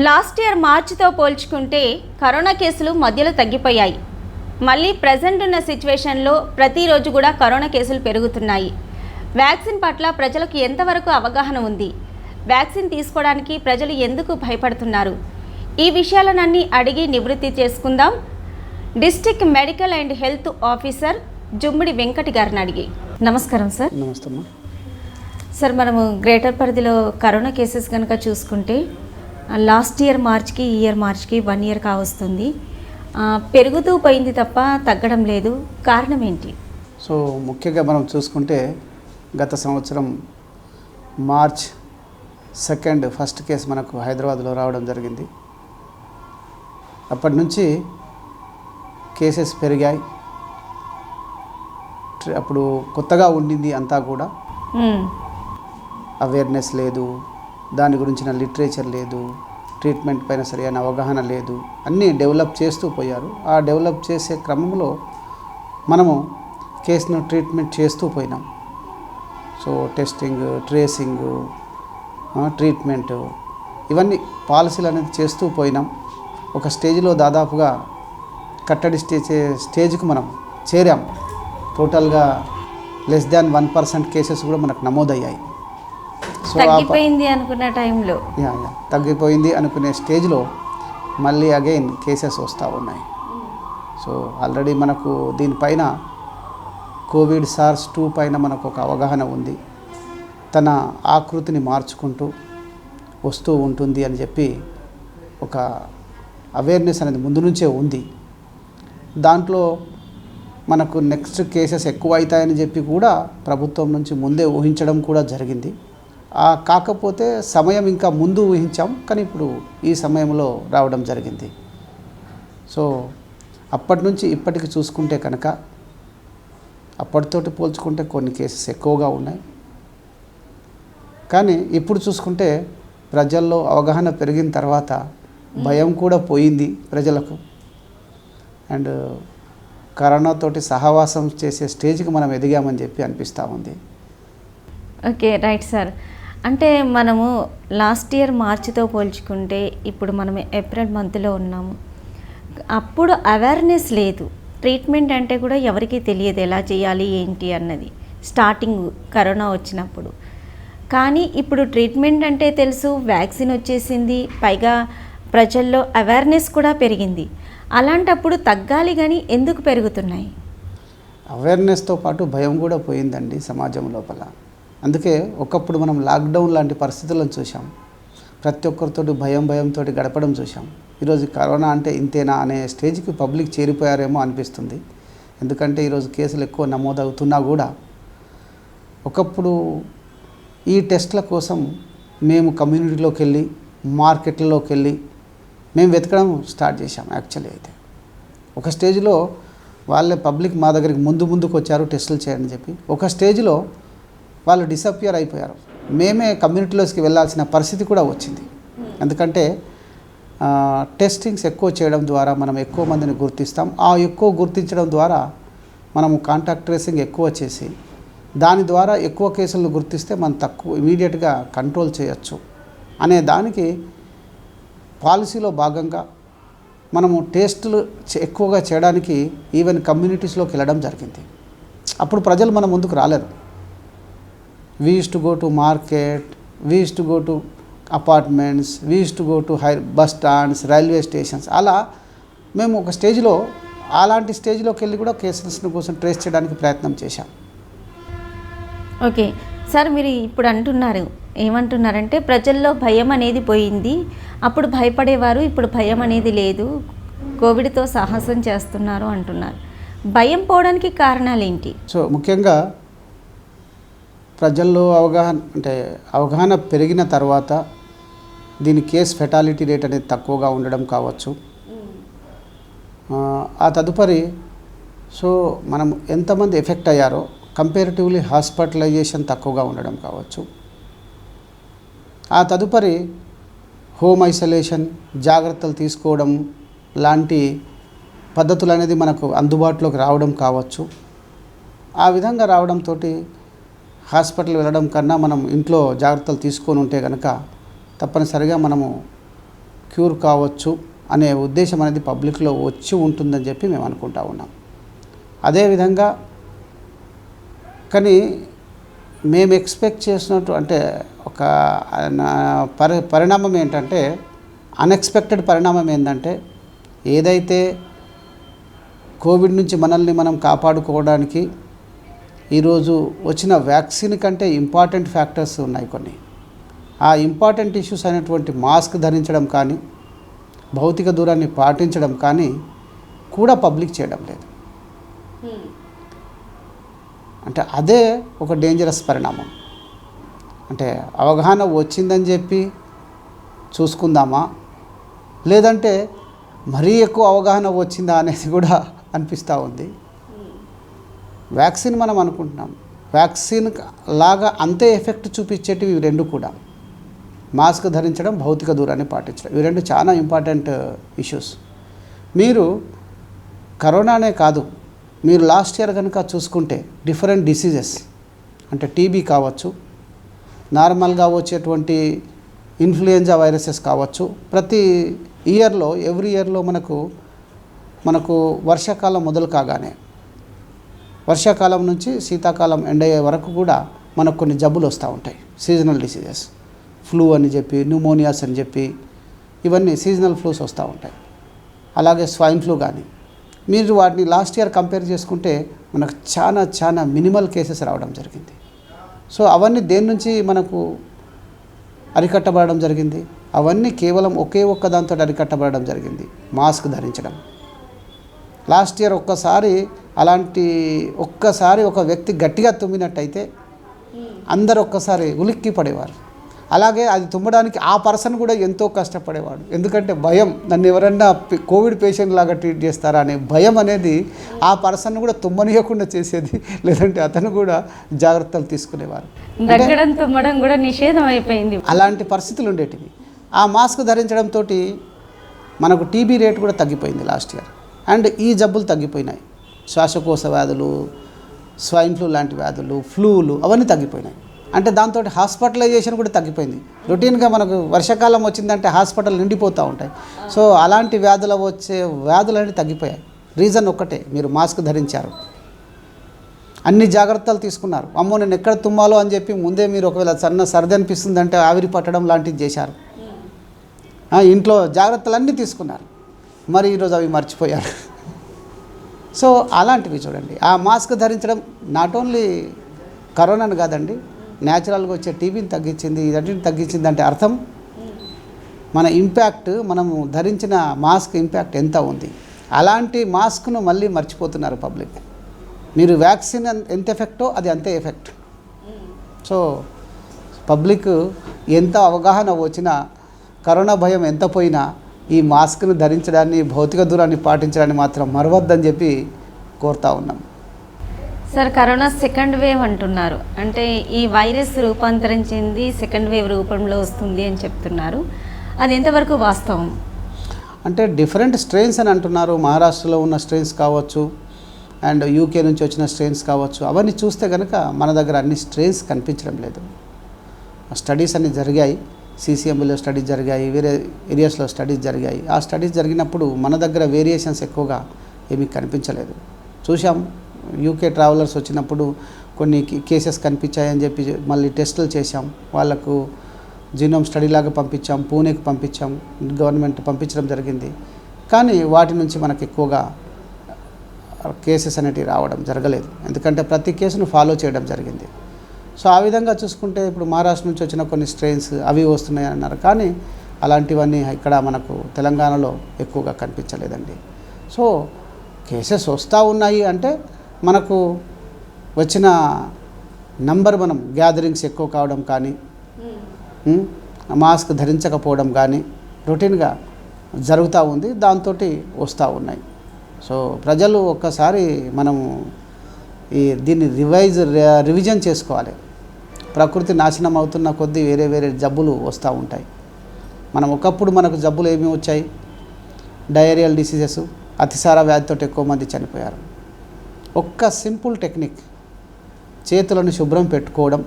Last year మార్చితో పోల్చుకుంటే corona కేసులు మధ్యలో తగ్గిపోయాయి. మళ్ళీ ప్రజెంట్ ఉన్న సిచ్యువేషన్లో ప్రతిరోజు కూడా కరోనా కేసులు పెరుగుతున్నాయి. వ్యాక్సిన్ పట్ల ప్రజలకు ఎంతవరకు అవగాహన ఉంది? వ్యాక్సిన్ తీసుకోవడానికి ప్రజలు ఎందుకు భయపడుతున్నారు? ఈ విషయాలనన్నీ అడిగి నివృత్తి చేసుకుందాం. District medical and health officer Jummidi Venkati గారిని అడిగి. నమస్కారం సార్. నమస్తే సార్, మనము గ్రేటర్ పరిధిలో కరోనా కేసెస్ కనుక చూసుకుంటే లాస్ట్ ఇయర్ మార్చ్కి ఈ ఇయర్ మార్చ్కి 1 ఇయర్ కావస్తుంది. పెరుగుతూ పోయింది తప్ప తగ్గడం లేదు. కారణం ఏంటి? సో ముఖ్యంగా మనం చూసుకుంటే గత సంవత్సరం మార్చ్ 2 ఫస్ట్ కేసు మనకు హైదరాబాద్లో రావడం జరిగింది. అప్పటి నుంచి కేసెస్ పెరిగాయి. అప్పుడు కొత్తగా ఉండింది అంతా కూడా, అవేర్నెస్ లేదు, దాని గురించిన లిటరేచర్ లేదు, ట్రీట్మెంట్ పైన సరైన అవగాహన లేదు, అన్నీ డెవలప్ చేస్తూ పోయారు. ఆ డెవలప్ చేసే క్రమంలో మనము కేసును ట్రీట్మెంట్ చేస్తూ పోయినాం. సో టెస్టింగ్, ట్రేసింగ్, ట్రీట్మెంట్, ఇవన్నీ పాలసీలు అనేది చేస్తూ పోయినాం. ఒక స్టేజ్లో దాదాపుగా కట్టడి స్టేజ్కి మనం చేరాం. టోటల్గా లెస్ దాన్ 1% కేసెస్ కూడా మనకు నమోదయ్యాయి. సో తగ్గిపోయింది అనుకున్న టైంలో తగ్గిపోయింది అనుకునే స్టేజ్లో మళ్ళీ అగైన్ కేసెస్ వస్తూ ఉన్నాయి. సో ఆల్రెడీ మనకు దీనిపైన కోవిడ్ SARS-2 పైన మనకు ఒక అవగాహన ఉంది. తన ఆకృతిని మార్చుకుంటూ వస్తూ ఉంటుంది అని చెప్పి ఒక అవేర్నెస్ అనేది ముందు నుంచే ఉంది. దాంట్లో మనకు నెక్స్ట్ కేసెస్ ఎక్కువ అవుతాయని చెప్పి కూడా ప్రభుత్వం నుంచి ముందే ఊహించడం కూడా జరిగింది. కాకపోతే సమయం ఇంకా ముందు ఊహించాం, కానీ ఇప్పుడు ఈ సమయంలో రావడం జరిగింది. సో అప్పటి నుంచి ఇప్పటికి చూసుకుంటే కనుక అప్పటితోటి పోల్చుకుంటే కొన్ని కేసెస్ ఎక్కువగా ఉన్నాయి. కానీ ఇప్పుడు చూసుకుంటే ప్రజల్లో అవగాహన పెరిగిన తర్వాత భయం కూడా పోయింది ప్రజలకు. అండ్ కరోనాతోటి సహవాసం చేసే స్టేజ్కి మనం ఎదిగామని చెప్పి అనిపిస్తూ ఉంది. Okay, right sir. అంటే మనము లాస్ట్ ఇయర్ మార్చితో పోల్చుకుంటే ఇప్పుడు మనం ఏప్రిల్ మంత్లో ఉన్నాము. అప్పుడు అవేర్నెస్ లేదు. ట్రీట్మెంట్ అంటే కూడా ఎవరికీ తెలియదు ఎలా చేయాలి ఏంటి అన్నది స్టార్టింగ్ కరోనా వచ్చినప్పుడు. కానీ ఇప్పుడు ట్రీట్మెంట్ అంటే తెలుసు, వ్యాక్సిన్ వచ్చేసింది, పైగా ప్రజల్లో అవేర్నెస్ కూడా పెరిగింది. అలాంటప్పుడు తగ్గాలి కానీ ఎందుకు పెరుగుతున్నాయి? అవేర్నెస్తో పాటు భయం కూడా పోయిందండి సమాజం లోపల. అందుకే ఒకప్పుడు మనం లాక్డౌన్ లాంటి పరిస్థితులను చూసాం. ప్రతి ఒక్కరితోటి భయంతో గడపడం చూసాం. ఈరోజు కరోనా అంటే ఇంతేనా అనే స్టేజ్కి పబ్లిక్ చేరిపోయారేమో అనిపిస్తుంది. ఎందుకంటే ఈరోజు కేసులు ఎక్కువ నమోదవుతున్నా కూడా ఒకప్పుడు ఈ టెస్ట్ల కోసం మేము కమ్యూనిటీలోకి వెళ్ళి, మార్కెట్లలోకి వెళ్ళి మేము వెతకడం స్టార్ట్ చేశాం. యాక్చువల్లీ అయితే ఒక స్టేజ్లో వాళ్ళే పబ్లిక్ మా దగ్గరికి ముందుకు వచ్చారు టెస్టులు చేయని చెప్పి. ఒక స్టేజ్లో వాళ్ళు డిసప్పియర్ అయిపోయారు. మేమే కమ్యూనిటీలోకి వెళ్ళాల్సిన పరిస్థితి కూడా వచ్చింది. ఎందుకంటే టెస్టింగ్స్ ఎక్కువ చేయడం ద్వారా మనం ఎక్కువ మందిని గుర్తిస్తాం. ఆ ఎక్కువ గుర్తించడం ద్వారా మనము కాంటాక్ట్ ట్రేసింగ్ ఎక్కువ చేసి దాని ద్వారా ఎక్కువ కేసులను గుర్తిస్తే మనం తక్కువ ఇమీడియట్గా కంట్రోల్ చేయొచ్చు అనే దానికి పాలసీలో భాగంగా మనము టెస్టులు ఎక్కువగా చేయడానికి ఈవెన్ కమ్యూనిటీస్లోకి వెళ్ళడం జరిగింది. అప్పుడు ప్రజలు మన ముందుకు రాలేరు. We used to go to market, we used to go to apartments, we used to go to bus stands, railway stations. అలా మేము ఒక స్టేజ్లో అలాంటి స్టేజ్లోకి వెళ్ళి కూడా కేసెస్ని కోసం ట్రేస్ చేయడానికి ప్రయత్నం చేశాం. ఓకే సార్, మీరు ఇప్పుడు ఏమంటున్నారంటే ప్రజల్లో భయం అనేది పోయింది. అప్పుడు భయపడేవారు, ఇప్పుడు భయం అనేది లేదు, కోవిడ్తో సాహసం చేస్తున్నారు అంటున్నారు. భయం పోవడానికి కారణాలు ఏంటి? సో ముఖ్యంగా ప్రజల్లో అవగాహన పెరిగిన తర్వాత దీని కేస్ ఫెటాలిటీ రేట్ అనేది తక్కువగా ఉండడం కావచ్చు. ఆ తదుపరి సో మనం ఎంతమంది ఎఫెక్ట్ అయ్యారో కంపేరిటివ్లీ హాస్పిటలైజేషన్ తక్కువగా ఉండడం కావచ్చు. ఆ తదుపరి హోమ్ ఐసోలేషన్, జాగ్రత్తలు తీసుకోవడం లాంటి పద్ధతులు అనేది మనకు అందుబాటులోకి రావడం కావచ్చు. ఆ విధంగా రావడంతో హాస్పిటల్ వెళ్ళడం కన్నా మనం ఇంట్లో జాగ్రత్తలు తీసుకొని ఉంటే కనుక తప్పనిసరిగా మనము క్యూర్ కావచ్చు అనే ఉద్దేశం అనేది పబ్లిక్లో వచ్చి ఉంటుందని చెప్పి మేము అనుకుంటా ఉన్నాం. అదేవిధంగా కానీ మేము ఎక్స్పెక్ట్ చేసినట్టు అంటే ఒక పరిణామం ఏంటంటే, అన్ఎక్స్పెక్టెడ్ పరిణామం ఏంటంటే, ఏదైతే కోవిడ్ నుంచి మనల్ని మనం కాపాడుకోవడానికి ఈరోజు వచ్చిన వ్యాక్సిన్ కంటే ఇంపార్టెంట్ ఫ్యాక్టర్స్ ఉన్నాయి కొన్ని. ఆ ఇంపార్టెంట్ ఇష్యూస్ అయినటువంటి మాస్క్ ధరించడం కానీ, భౌతిక దూరాన్ని పాటించడం కానీ కూడా పబ్లిక్ చేయడం లేదు. అంటే అదే ఒక డేంజరస్ పరిణామం. అంటే అవగాహన వచ్చిందని చెప్పి చూసుకుందామా, లేదంటే మరీ ఎక్కువ అవగాహన వచ్చిందా అనేది కూడా అనిపిస్తూ ఉంది. వ్యాక్సిన్ మనం అనుకుంటున్నాం, వ్యాక్సిన్ లాగా అంతే ఎఫెక్ట్ చూపించేటివి ఇవి రెండు కూడా. మాస్క్ ధరించడం, భౌతిక దూరాన్ని పాటించడం, ఇవి రెండు చాలా ఇంపార్టెంట్ ఇష్యూస్. మీరు కరోనానే కాదు, మీరు లాస్ట్ ఇయర్ కనుక చూసుకుంటే డిఫరెంట్ డిసీజెస్ అంటే టీబీ కావచ్చు, నార్మల్గా వచ్చేటువంటి ఇన్ఫ్లుయెంజా వైరసెస్ కావచ్చు, ప్రతి ఇయర్లో ఎవ్రీ ఇయర్లో మనకు వర్షాకాలం మొదలు కాగానే, వర్షాకాలం నుంచి శీతాకాలం ఎండ్ అయ్యే వరకు కూడా మనకు కొన్ని జబ్బులు వస్తూ ఉంటాయి. సీజనల్ డిసీజెస్, ఫ్లూ అని చెప్పి, న్యూమోనియాస్ అని చెప్పి, ఇవన్నీ సీజనల్ ఫ్లూస్ వస్తూ ఉంటాయి. అలాగే స్వైన్ ఫ్లూ కానీ, మీరు వాటిని లాస్ట్ ఇయర్ కంపేర్ చేసుకుంటే మనకు చాలా మినిమల్ కేసెస్ రావడం జరిగింది. సో అవన్నీ దేని నుంచి మనకు అరికట్టబడడం జరిగింది? అవన్నీ కేవలం ఒకే ఒక్క దాంతో అరికట్టబడడం జరిగింది, మాస్క్ ధరించడం. లాస్ట్ ఇయర్ ఒక్కసారి ఒక వ్యక్తి గట్టిగా తుమ్మినట్టయితే అందరు ఒక్కసారి ఉలిక్కి పడేవారు. అలాగే అది తుమ్మడానికి ఆ పర్సన్ కూడా ఎంతో కష్టపడేవాడు. ఎందుకంటే భయం, నన్ను ఎవరన్నా కోవిడ్ పేషెంట్ లాగా ట్రీట్ చేస్తారా అనే భయం అనేది ఆ పర్సన్ కూడా తుమ్మనీయకుండా చేసేది. లేదంటే అతను కూడా జాగ్రత్తలు తీసుకునేవారు. దగ్గడం తుమ్మడం కూడా నిషేధం అయిపోయింది. అలాంటి పరిస్థితులు ఉండేటివి. ఆ మాస్క్ ధరించడంతో మనకు టీబీ రేట్ కూడా తగ్గిపోయింది లాస్ట్ ఇయర్. అండ్ ఈ జబ్బులు తగ్గిపోయినాయి. శ్వాసకోశ వ్యాధులు, స్వైన్ ఫ్లూ లాంటి వ్యాధులు, ఫ్లూలు అవన్నీ తగ్గిపోయినాయి. అంటే దాంతో హాస్పిటలైజేషన్ కూడా తగ్గిపోయింది. రొటీన్గా మనకు వర్షాకాలం వచ్చిందంటే హాస్పిటల్ నిండిపోతూ ఉంటాయి. సో అలాంటి వ్యాధులన్నీ తగ్గిపోయాయి. రీజన్ ఒక్కటే, మీరు మాస్క్ ధరించారు, అన్ని జాగ్రత్తలు తీసుకున్నారు. అమ్మో నేను ఎక్కడ తుమ్మాలో అని చెప్పి ముందే మీరు ఒకవేళ సర్ది అనిపిస్తుందంటే ఆవిరి పట్టడం లాంటివి చేశారు. ఇంట్లో జాగ్రత్తలన్నీ తీసుకున్నారు. మరి ఈరోజు అవి మర్చిపోయారు. సో అలాంటివి చూడండి. ఆ మాస్క్ ధరించడం నాట్ ఓన్లీ కరోనాను కాదండి, న్యాచురల్గా వచ్చే టీబీని తగ్గించింది, ఇదన్నిటిని తగ్గించింది. అంటే అర్థం మన ఇంపాక్ట్, మనము ధరించిన మాస్క్ ఇంపాక్ట్ ఎంత ఉంది. అలాంటి మాస్క్ను మళ్ళీ మర్చిపోతున్నారు పబ్లిక్. మీరు వ్యాక్సిన్ ఎంత ఎఫెక్టో అది అంతే ఎఫెక్ట్. సో పబ్లిక్ ఎంత అవగాహన వచ్చినా, కరోనా భయం ఎంత పోయినా ఈ మాస్క్ను ధరించడాన్ని, భౌతిక దూరాన్ని పాటించడాన్ని మాత్రం మరవద్దని చెప్పి కోరుతా ఉన్నాం. సార్, కరోనా సెకండ్ వేవ్ అంటున్నారు. అంటే ఈ వైరస్ రూపాంతరం చెంది సెకండ్ వేవ్ రూపంలో వస్తుంది అని చెప్తున్నారు. అది ఎంతవరకు వాస్తవం? అంటే డిఫరెంట్ స్ట్రెయిన్స్ అని అంటున్నారు. మహారాష్ట్రలో ఉన్న స్ట్రెయిన్స్ కావచ్చు, అండ్ యూకే నుంచి వచ్చిన స్ట్రెయిన్స్ కావచ్చు. అవన్నీ చూస్తే కనుక మన దగ్గర అన్ని స్ట్రెయిన్స్ కనిపించడం లేదు. స్టడీస్ అన్నీ జరిగాయి, CCMలో స్టడీస్ జరిగాయి, వేరే ఏరియాస్లో స్టడీస్ జరిగాయి. ఆ స్టడీస్ జరిగినప్పుడు మన దగ్గర వేరియేషన్స్ ఎక్కువగా ఏమీ కనిపించలేదు. చూసాం, యూకే ట్రావెలర్స్ వచ్చినప్పుడు కొన్ని కేసెస్ కనిపించాయని చెప్పి మళ్ళీ టెస్టులు చేశాం. వాళ్ళకు జీనోమ్ స్టడీ లాగా పంపించాం, పూణేకి పంపించాం, గవర్నమెంట్ పంపించడం జరిగింది. కానీ వాటి నుంచి మనకు ఎక్కువగా కేసెస్ అనేటివి రావడం జరగలేదు. ఎందుకంటే ప్రతి కేసును ఫాలో చేయడం జరిగింది. సో ఆ విధంగా చూసుకుంటే ఇప్పుడు మహారాష్ట్ర నుంచి వచ్చిన కొన్ని స్ట్రెయిన్స్ అవి వస్తున్నాయి అన్నారు. కానీ అలాంటివన్నీ ఇక్కడ మనకు తెలంగాణలో ఎక్కువగా కనిపించలేదండి. సో కేసెస్ వస్తూ ఉన్నాయి అంటే మనకు వచ్చిన నంబర్, మనం గ్యాదరింగ్స్ ఎక్కువ కావడం కానీ, మాస్క్ ధరించకపోవడం కానీ రొటీన్గా జరుగుతూ ఉంది. దాంతో వస్తూ ఉన్నాయి. సో ప్రజలు ఒక్కసారి మనము దీన్ని రివిజన్ చేసుకోవాలి. ప్రకృతి నాశనం అవుతున్న కొద్దీ వేరే వేరే జబ్బులు వస్తూ ఉంటాయి. ఒకప్పుడు మనకు జబ్బులు ఏమి వచ్చాయి? డయేరియల్ డిసీజెస్, అతిసార వ్యాధితో ఎక్కువ మంది చనిపోయారు. ఒక్క సింపుల్ టెక్నిక్, చేతులను శుభ్రం పెట్టుకోవడం,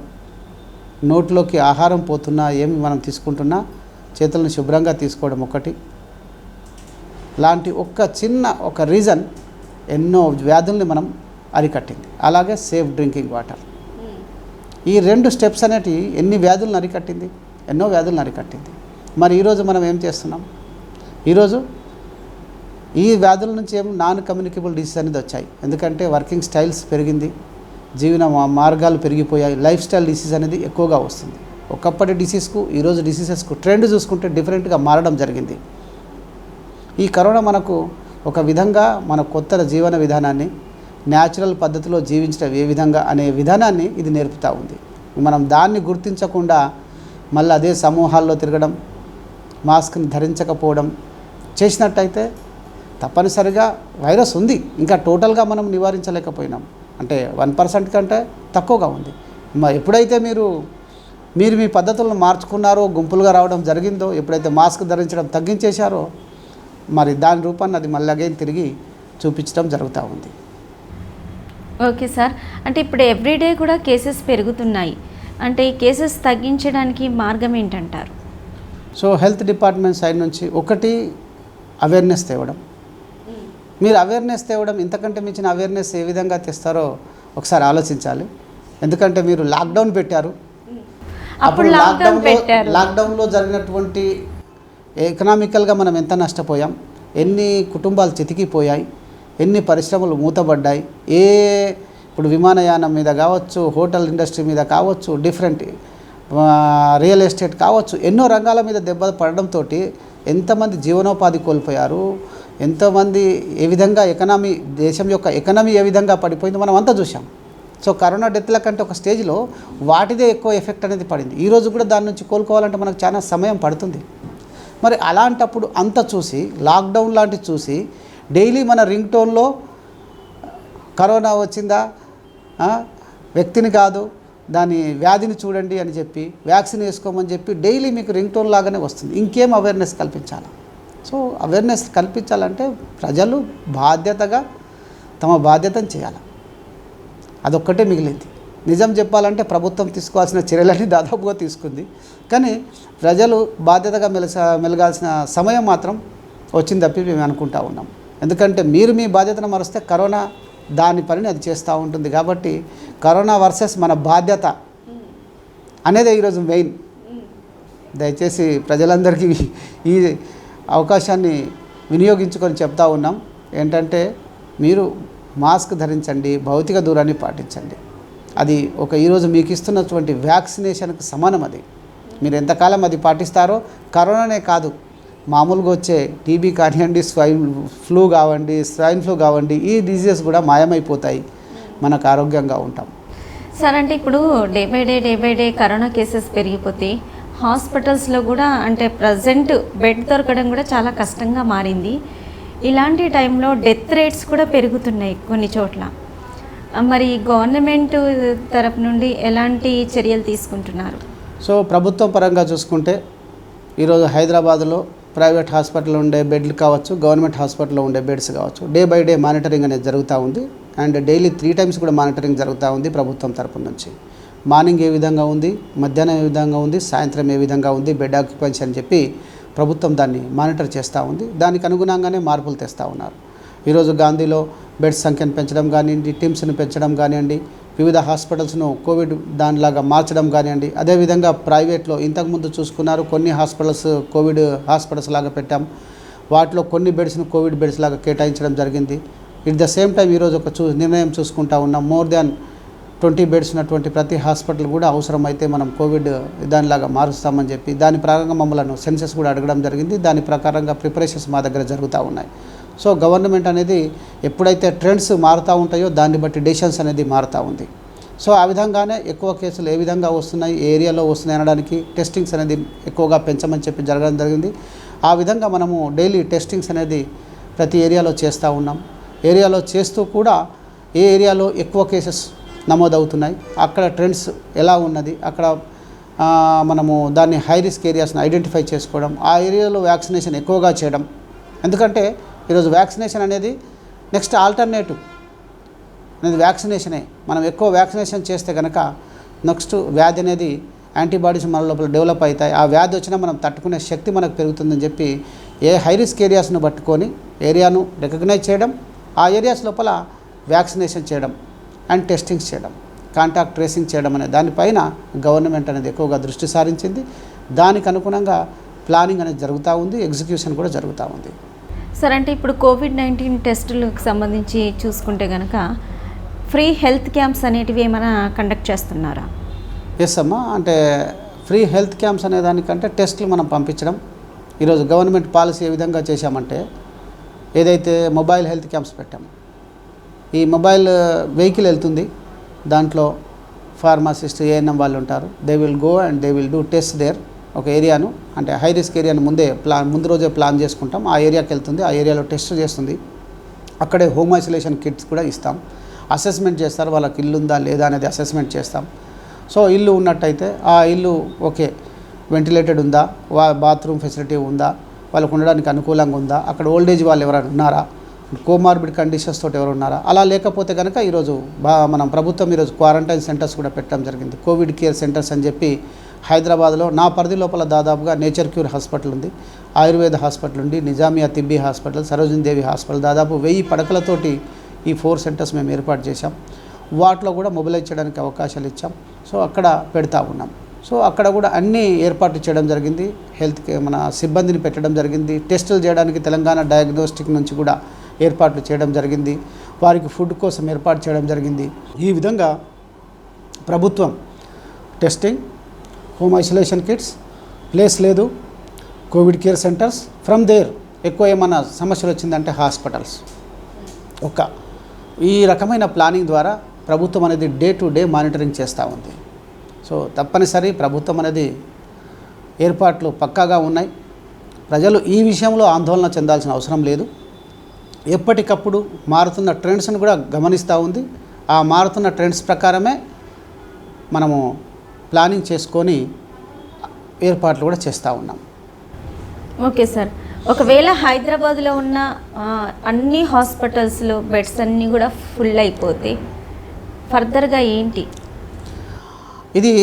నోట్లోకి ఆహారం పోతున్నా, ఏమి మనం తీసుకుంటున్నా చేతులను శుభ్రంగా తీసుకోవడం ఒకటి లాంటి ఒక రీజన్ ఎన్నో వ్యాధుల్ని మనం అరికట్టింది. అలాగే సేఫ్ డ్రింకింగ్ వాటర్, ఈ 2 స్టెప్స్ అనేటివి ఎన్ని వ్యాధులను అరికట్టింది, ఎన్నో వ్యాధులను అరికట్టింది. మరి ఈరోజు మనం ఏం చేస్తున్నాం? ఈరోజు ఈ వ్యాధుల నుంచి ఏం నాన్ కమ్యూనికేబుల్ డిసీజ్ అనేది వచ్చాయి. ఎందుకంటే వర్కింగ్ స్టైల్స్ పెరిగింది, జీవన మార్గాలు పెరిగిపోయాయి, లైఫ్ స్టైల్ డిసీజ్ అనేది ఎక్కువగా వస్తుంది. ఒకప్పటి డిసీజ్కు ఈరోజు డిసీజెస్కు ట్రెండ్ చూసుకుంటే డిఫరెంట్గా మారడం జరిగింది. ఈ కరోనా మనకు ఒక విధంగా మన కొత్త జీవన విధానాన్ని, న్యాచురల్ పద్ధతిలో జీవించడం ఏ విధంగా అనే విధానాన్ని ఇది నేర్పుతూ ఉంది. మనం దాన్ని గుర్తించకుండా మళ్ళీ అదే సమూహాల్లో తిరగడం, మాస్క్ని ధరించకపోవడం చేసినట్టయితే తప్పనిసరిగా వైరస్ ఉంది, ఇంకా టోటల్గా మనం నివారించలేకపోయినాం. అంటే 1% కంటే తక్కువగా ఉంది. ఎప్పుడైతే మీరు మీ పద్ధతులను మార్చుకున్నారో, గుంపులుగా రావడం జరిగిందో, ఎప్పుడైతే మాస్క్ ధరించడం తగ్గించేశారో, మరి దాని రూపాన్ని అది మళ్ళీ అగైన్ తిరిగి చూపించడం జరుగుతూ ఉంది. ఓకే సార్, అంటే ఇప్పుడు ఎవ్రీడే కూడా కేసెస్ పెరుగుతున్నాయి, అంటే ఈ కేసెస్ తగ్గించడానికి మార్గం ఏంటంటారు? సో హెల్త్ డిపార్ట్మెంట్ సైడ్ నుంచి ఒకటి అవేర్నెస్ తేవడం. మీరు అవేర్నెస్ తేవడం, ఇంతకంటే మించిన అవేర్నెస్ ఏ విధంగా తెస్తారో ఒకసారి ఆలోచించాలి. ఎందుకంటే మీరు లాక్డౌన్ పెట్టారు, అప్పుడు లాక్డౌన్లో జరిగినటువంటి ఎకనామికల్గా మనం ఎంత నష్టపోయాం, ఎన్ని కుటుంబాలు చితికిపోయాయి, ఎన్ని పరిశ్రమలు మూతబడ్డాయి, ఇప్పుడు విమానయానం మీద కావచ్చు, హోటల్ ఇండస్ట్రీ మీద కావచ్చు, డిఫరెంట్ రియల్ ఎస్టేట్ కావచ్చు, ఎన్నో రంగాల మీద దెబ్బ పడడంతో ఎంతమంది జీవనోపాధి కోల్పోయారు, ఎంతోమంది ఏ విధంగా దేశం యొక్క ఎకనామీ ఏ విధంగా పడిపోయిందో మనం అంతా చూసాం. సో కరోనా డెత్ల కంటే ఒక స్టేజ్లో వాటిదే ఎక్కువ ఎఫెక్ట్ అనేది పడింది. ఈరోజు కూడా దాని నుంచి కోలుకోవాలంటే మనకు చాలా సమయం పడుతుంది. మరి అలాంటప్పుడు అంతా చూసి, లాక్డౌన్ లాంటివి చూసి, డైలీ మన రింగ్ టోన్లో కరోనా వచ్చిందా, వ్యక్తిని కాదు దాని వ్యాధిని చూడండి అని చెప్పి, వ్యాక్సిన్ వేసుకోమని చెప్పి డైలీ మీకు రింగ్ టోన్ లాగానే వస్తుంది. ఇంకేం అవేర్నెస్ కల్పించాలి? సో అవేర్నెస్ కల్పించాలంటే ప్రజలు బాధ్యతగా తమ బాధ్యతను చేయాలి. అదొక్కటే మిగిలింది. నిజం చెప్పాలంటే ప్రభుత్వం తీసుకోవాల్సిన చర్యలన్నీ దాదాపుగా తీసుకుంది, కానీ ప్రజలు బాధ్యతగా మెలగాల్సిన సమయం మాత్రం వచ్చింది తప్పి మేము అనుకుంటా ఉన్నాం. ఎందుకంటే మీరు మీ బాధ్యతను మరిస్తే కరోనా దాని పనిని అది చేస్తూ ఉంటుంది. కాబట్టి కరోనా వర్సెస్ మన బాధ్యత అనేది ఈరోజు మెయిన్. దయచేసి ప్రజలందరికీ ఈ అవకాశాన్ని వినియోగించుకొని చెప్తా ఉన్నాం ఏంటంటే, మీరు మాస్క్ ధరించండి, భౌతిక దూరాన్ని పాటించండి. అది ఈరోజు మీకు ఇస్తున్నటువంటి వ్యాక్సినేషన్కి సమానం. అది మీరు ఎంతకాలం అది పాటిస్తారో, కరోనానే కాదు, మామూలుగా వచ్చే టీబీ కానివ్వండి, స్వైన్ ఫ్లూ కావండి, ఈ డిజీజెస్ కూడా మాయమైపోతాయి, మనకు ఆరోగ్యంగా ఉంటాం. సార్, అంటే ఇప్పుడు day by day corona cases పెరిగిపోతే హాస్పిటల్స్లో కూడా అంటే ప్రజెంట్ బెడ్ దొరకడం కూడా చాలా కష్టంగా మారింది. ఇలాంటి టైంలో డెత్ రేట్స్ కూడా పెరుగుతున్నాయి కొన్ని చోట్ల. మరి గవర్నమెంట్ తరపు నుండి ఎలాంటి చర్యలు తీసుకుంటున్నారు? సో ప్రభుత్వం పరంగా చూసుకుంటే ఈరోజు హైదరాబాద్లో ప్రైవేట్ హాస్పిటల్లో ఉండే బెడ్లు కావచ్చు, గవర్నమెంట్ హాస్పిటల్లో ఉండే బెడ్స్ కావచ్చు, డే బై డే మానిటరింగ్ అనేది జరుగుతూ ఉంది. అండ్ డైలీ 3 times కూడా మానిటరింగ్ జరుగుతూ ఉంది ప్రభుత్వం తరపు నుంచి. మార్నింగ్ ఏ విధంగా ఉంది, మధ్యాహ్నం ఏ విధంగా ఉంది, సాయంత్రం ఏ విధంగా ఉంది బెడ్ ఆక్యుపెన్సీ అని చెప్పి ప్రభుత్వం దాన్ని మానిటర్ చేస్తూ ఉంది. దానికి అనుగుణంగానే మార్పులు తెస్తూ ఉన్నారు. ఈరోజు గాంధీలో బెడ్స్ సంఖ్యను పెంచడం కానివ్వండి, టీమ్స్ని పెంచడం కానివ్వండి, వివిధ హాస్పిటల్స్ను కోవిడ్ దానిలాగా మార్చడం కానివ్వండి. అదేవిధంగా ప్రైవేట్లో ఇంతకుముందు చూసుకున్నారు, కొన్ని హాస్పిటల్స్ కోవిడ్ హాస్పిటల్స్ లాగా పెట్టాం, వాటిలో కొన్ని బెడ్స్ను కోవిడ్ బెడ్స్ లాగా కేటాయించడం జరిగింది. ఇట్ ద సేమ్ టైం ఈరోజు నిర్ణయం చూసుకుంటా ఉన్నాం, మోర్ దాన్ 20 బెడ్స్ ఉన్నటువంటి ప్రతి హాస్పిటల్ కూడా అవసరమైతే మనం కోవిడ్ దానిలాగా మారుస్తామని చెప్పి దాని ప్రకారంగా మమ్మల్ని సెన్సెస్ కూడా అడగడం జరిగింది. దాని ప్రకారంగా ప్రిపరేషన్స్ మా దగ్గర జరుగుతూ ఉన్నాయి. సో గవర్నమెంట్ అనేది ఎప్పుడైతే ట్రెండ్స్ మారుతూ ఉంటాయో దాన్ని బట్టి డెసిషన్స్ అనేది మారుతూ ఉంది. సో ఆ విధంగానే ఎక్కువ కేసులు ఏ విధంగా వస్తున్నాయి, ఏ ఏరియాలో వస్తున్నాయి అనడానికి టెస్టింగ్స్ అనేది ఎక్కువగా పెంచమని చెప్పి జరగడం జరిగింది. ఆ విధంగా మనము డైలీ టెస్టింగ్స్ అనేది ప్రతి ఏరియాలో చేస్తూ ఉన్నాం. ఏరియాలో చేస్తూ కూడా ఏ ఏరియాలో ఎక్కువ కేసెస్ నమోదవుతున్నాయి, అక్కడ ట్రెండ్స్ ఎలా ఉన్నది, అక్కడ మనము దాన్ని హై రిస్క్ ఏరియాస్ని ఐడెంటిఫై చేసుకోవడం, ఆ ఏరియాలో వ్యాక్సినేషన్ ఎక్కువగా చేయడం. ఎందుకంటే ఈరోజు వ్యాక్సినేషన్ అనేది నెక్స్ట్ ఆల్టర్నేటివ్ అనేది వ్యాక్సినేషనే. మనం ఎక్కువ వ్యాక్సినేషన్ చేస్తే కనుక నెక్స్ట్ వ్యాధి అనేది యాంటీబాడీస్ మన లోపల డెవలప్ అవుతాయి, ఆ వ్యాధి వచ్చినా మనం తట్టుకునే శక్తి మనకు పెరుగుతుందని చెప్పి ఏ హై రిస్క్ ఏరియాస్ను పట్టుకొని ఏరియాను రికగ్నైజ్ చేయడం, ఆ ఏరియాస్ లోపల వ్యాక్సినేషన్ చేయడం అండ్ టెస్టింగ్స్ చేయడం, కాంటాక్ట్ ట్రేసింగ్ చేయడం అనే దానిపైన గవర్నమెంట్ అనేది ఎక్కువగా దృష్టి సారించింది. దానికి అనుగుణంగా ప్లానింగ్ అనేది జరుగుతూ ఉంది, ఎగ్జిక్యూషన్ కూడా జరుగుతూ ఉంది. సార్ అంటే ఇప్పుడు కోవిడ్-19 టెస్టులకు సంబంధించి చూసుకుంటే కనుక ఫ్రీ హెల్త్ క్యాంప్స్ అనేటివి ఏమైనా కండక్ట్ చేస్తున్నారా? ఎస్ అమ్మా, అంటే ఫ్రీ హెల్త్ క్యాంప్స్ అనే దానికంటే టెస్టులు మనం పంపించడం. ఈరోజు గవర్నమెంట్ పాలసీ ఏ విధంగా చేశామంటే, ఏదైతే మొబైల్ హెల్త్ క్యాంప్స్ పెట్టాము, ఈ మొబైల్ వెహికల్ వెళ్తుంది, దాంట్లో ఫార్మసిస్ట్ ఏఎన్ఎం వాళ్ళు ఉంటారు, they will go and they will do test there. ఒక ఏరియాను అంటే హై రిస్క్ ఏరియాను ముందు రోజే ప్లాన్ చేసుకుంటాం, ఆ ఏరియాకి వెళ్తుంది, ఆ ఏరియాలో టెస్ట్ చేస్తుంది, అక్కడే హోమ్ ఐసోలేషన్ కిట్స్ కూడా ఇస్తాం, అసెస్మెంట్ చేస్తారు, వాళ్ళకి ఇల్లు ఉందా లేదా అనేది అసెస్మెంట్ చేస్తాం. సో ఇల్లు ఉన్నట్టయితే ఆ ఇల్లు ఓకే, వెంటిలేటెడ్ ఉందా, బాత్రూమ్ ఫెసిలిటీ ఉందా, వాళ్ళకు ఉండడానికి అనుకూలంగా ఉందా, అక్కడ ఓల్డేజ్ వాళ్ళు ఎవరైనా ఉన్నారా, కోమార్బిడ్ కండిషన్స్ తోటి ఎవరు ఉన్నారా, అలా లేకపోతే కనుక ఈరోజు మనం ప్రభుత్వం ఈరోజు క్వారంటైన్ సెంటర్స్ కూడా పెట్టడం జరిగింది. కోవిడ్ కేర్ సెంటర్స్ అని చెప్పి హైదరాబాద్లో నా పరిధి లోపల దాదాపుగా నేచర్ క్యూర్ హాస్పిటల్ ఉంది, ఆయుర్వేద హాస్పిటల్ ఉంది, నిజామియా తిబ్బీ హాస్పిటల్, సరోజినీ దేవి హాస్పిటల్, దాదాపు 1000 పడకలతోటి ఈ 4 సెంటర్స్ మేము ఏర్పాటు చేశాం. వాటిలో కూడా మొబిలైజ్ చేయడానికి అవకాశాలు ఇచ్చాం. సో అక్కడ పెడతా ఉన్నాం. సో అక్కడ కూడా అన్ని ఏర్పాట్లు చేయడం జరిగింది, హెల్త్ మన సిబ్బందిని పెట్టడం జరిగింది, టెస్టులు చేయడానికి తెలంగాణ డయాగ్నోస్టిక్ నుంచి కూడా ఏర్పాట్లు చేయడం జరిగింది, వారికి ఫుడ్ కోసం ఏర్పాటు చేయడం జరిగింది. ఈ విధంగా ప్రభుత్వం testing, home isolation kits, place లేదు, covid care centers, from there ఎక్కువ ఏమైనా సమస్యలు వచ్చిందంటే హాస్పిటల్స్, ఈ రకమైన ప్లానింగ్ ద్వారా ప్రభుత్వం అనేది డే టు డే మానిటరింగ్ చేస్తూ ఉంది. సో తప్పనిసరి ప్రభుత్వం అనేది ఏర్పాట్లు పక్కాగా ఉన్నాయి. ప్రజలు ఈ విషయంలో ఆందోళన చెందాల్సిన అవసరం లేదు. ఎప్పటికప్పుడు మారుతున్న ట్రెండ్స్ను కూడా గమనిస్తూ ఉంది. ఆ మారుతున్న ట్రెండ్స్ ప్రకారమే మనము ప్లానింగ్ చేసుకొని ఏర్పాట్లు కూడా చేస్తూ ఉన్నాం. ఓకే సార్, ఒకవేళ హైదరాబాద్లో ఉన్న అన్ని హాస్పిటల్స్లో బెడ్స్ అన్నీ కూడా ఫుల్ అయిపోతే ఫర్దర్గా ఏంటి? ఇది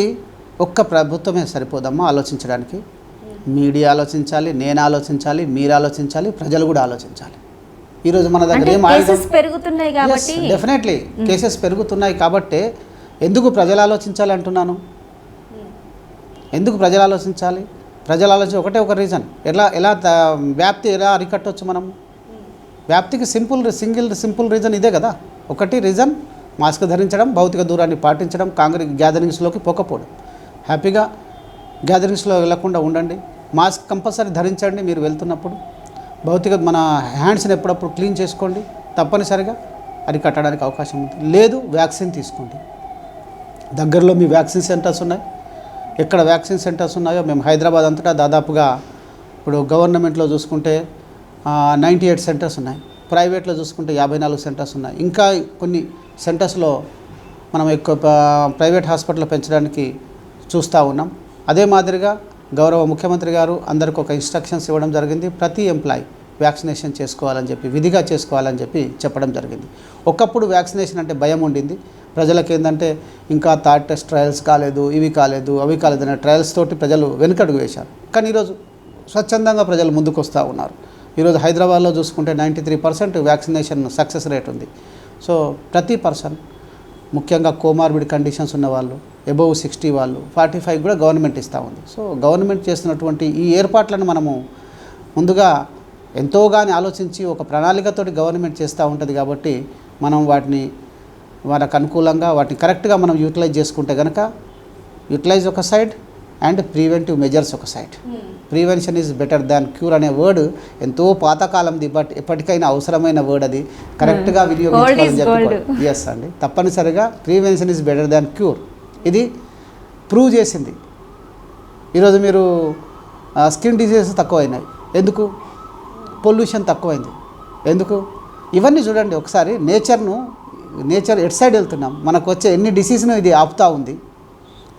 ఒక్క ప్రభుత్వమే సరిపోదమ్మా ఆలోచించడానికి. మీడియా ఆలోచించాలి, నేను ఆలోచించాలి, మీరు ఆలోచించాలి, ప్రజలు కూడా ఆలోచించాలి. ఈరోజు మన దగ్గర పెరుగుతున్నాయి కాబట్టి డెఫినెట్లీ కేసెస్ పెరుగుతున్నాయి కాబట్టి ఎందుకు ప్రజలు ఆలోచించాలి అంటున్నాను. ఎందుకు ప్రజలు ఆలోచించాలి? ప్రజలు ఆలోచించి ఒక రీజన్, ఎలా వ్యాప్తి ఎలా అరికట్టవచ్చు మనం? వ్యాప్తికి సింపుల్ రీజన్ ఇదే కదా. ఒకటి రీజన్ మాస్క్ ధరించడం, భౌతిక దూరాన్ని పాటించడం, గ్యాదరింగ్స్లోకి పోకపోవడం. హ్యాపీగా గ్యాదరింగ్స్లో వెళ్లకుండా ఉండండి, మాస్క్ కంపల్సరీ ధరించండి. మీరు వెళ్తున్నప్పుడు మన హ్యాండ్స్ని ఎప్పుడప్పుడు క్లీన్ చేసుకోండి, తప్పనిసరిగా అరికట్టడానికి అవకాశం ఉంది. లేదు, వ్యాక్సిన్ తీసుకోండి. దగ్గరలో మీ వ్యాక్సిన్ సెంటర్స్ ఉన్నాయి. ఎక్కడ వ్యాక్సిన్ సెంటర్స్ ఉన్నాయో మేము హైదరాబాద్ అంతటా దాదాపుగా ఇప్పుడు గవర్నమెంట్లో చూసుకుంటే 98 సెంటర్స్ ఉన్నాయి, ప్రైవేట్లో చూసుకుంటే 54 సెంటర్స్ ఉన్నాయి. ఇంకా కొన్ని సెంటర్స్లో మనం ఎక్కువ ప్రైవేట్ హాస్పిటల్ పెంచడానికి చూస్తూ ఉన్నాం. అదే మాదిరిగా గౌరవ ముఖ్యమంత్రి గారు అందరికీ ఒక ఇన్స్ట్రక్షన్స్ ఇవ్వడం జరిగింది. ప్రతి ఎంప్లాయీ వ్యాక్సినేషన్ చేసుకోవాలని చెప్పి, విధిగా చేసుకోవాలని చెప్పి చెప్పడం జరిగింది. ఒకప్పుడు వ్యాక్సినేషన్ అంటే భయం ఉండింది ప్రజలకు. ఏంటంటే ఇంకా థర్డ్ టెస్ట్ ట్రయల్స్ కాలేదు, ఇవి కాలేదు, అవి కాలేదు అనే ట్రయల్స్ తోటి ప్రజలు వెనుకడుగు వేశారు. కానీ ఈరోజు స్వచ్ఛందంగా ప్రజలు ముందుకు వస్తూ ఉన్నారు. ఈరోజు హైదరాబాద్లో చూసుకుంటే 93% వ్యాక్సినేషన్ సక్సెస్ రేట్ ఉంది. సో ప్రతి పర్సన్, ముఖ్యంగా కోమార్బిడ్ కండిషన్స్ ఉన్న వాళ్ళు, అబోవ్ 60 వాళ్ళు, 45 కూడా గవర్నమెంట్ ఇస్తూ ఉంది. సో గవర్నమెంట్ చేస్తున్నటువంటి ఈ ఏర్పాట్లను మనము ముందుగా ఎంతోగాని ఆలోచించి ఒక ప్రణాళికతోటి గవర్నమెంట్ చేస్తూ ఉంటుంది. కాబట్టి మనం వాళ్ళకు అనుకూలంగా వాటిని కరెక్ట్గా మనం యూటిలైజ్ చేసుకుంటే కనుక, యూటిలైజ్ ఒక సైడ్ అండ్ ప్రివెంటివ్ మెజర్స్ ఒక side. Prevention is better than cure అనే వర్డ్ ఎంతో పాతకాలంది, బట్ ఎప్పటికైనా అవసరమైన వర్డ్. అది కరెక్ట్గా వినియోగించుకోవాలని చెప్పి ఎస్ అండి, తప్పనిసరిగా prevention is better than cure. ఇది ప్రూవ్ చేసింది. ఈరోజు మీరు స్కిన్ డిజీజెస్ తక్కువైనాయి, ఎందుకు? పొల్యూషన్ తక్కువైంది, ఎందుకు? ఇవన్నీ చూడండి ఒకసారి. నేచర్ ఎట్ సైడ్ వెళ్తున్నాం, మనకు వచ్చే ఎన్ని డిసీజ్ను ఇది ఆపుతూ ఉంది,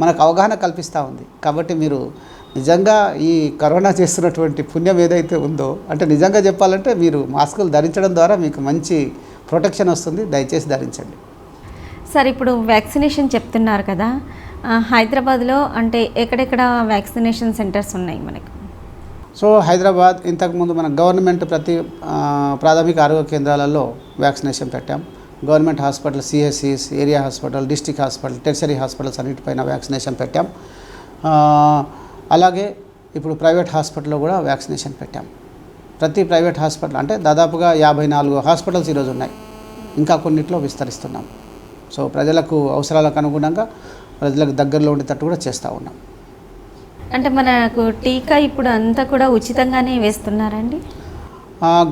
మనకు అవగాహన కల్పిస్తూ ఉంది. కాబట్టి మీరు నిజంగా ఈ కరోనా చేస్తున్నటువంటి పుణ్యం ఏదైతే ఉందో, అంటే నిజంగా చెప్పాలంటే మీరు మాస్కులు ధరించడం ద్వారా మీకు మంచి ప్రొటెక్షన్ వస్తుంది. దయచేసి ధరించండి. సార్, ఇప్పుడు వ్యాక్సినేషన్ చెప్తున్నారు కదా, హైదరాబాద్లో అంటే ఎక్కడెక్కడ వ్యాక్సినేషన్ సెంటర్స్ ఉన్నాయి మనకు? సో హైదరాబాద్ ఇంతకుముందు మన గవర్నమెంట్ ప్రతి ప్రాథమిక ఆరోగ్య కేంద్రాలలో వ్యాక్సినేషన్ పెట్టాం. గవర్నమెంట్ హాస్పిటల్, సిఎస్సిస్, area hospital, district hospital, tertiary hospitals అన్నిటిపైన వ్యాక్సినేషన్ పెట్టాం. అలాగే ఇప్పుడు ప్రైవేట్ హాస్పిటల్లో కూడా వ్యాక్సినేషన్ పెట్టాం. ప్రతి ప్రైవేట్ హాస్పిటల్ అంటే దాదాపుగా 54 హాస్పిటల్స్ ఈరోజు ఉన్నాయి. ఇంకా కొన్నిట్లో విస్తరిస్తున్నాం. సో ప్రజలకు అవసరాలకు అనుగుణంగా ప్రజలకు దగ్గరలో ఉండేటట్టు కూడా చేస్తూ ఉన్నాం. అంటే మనకు టీకా ఇప్పుడు అంతా కూడా ఉచితంగానే వేస్తున్నారండి?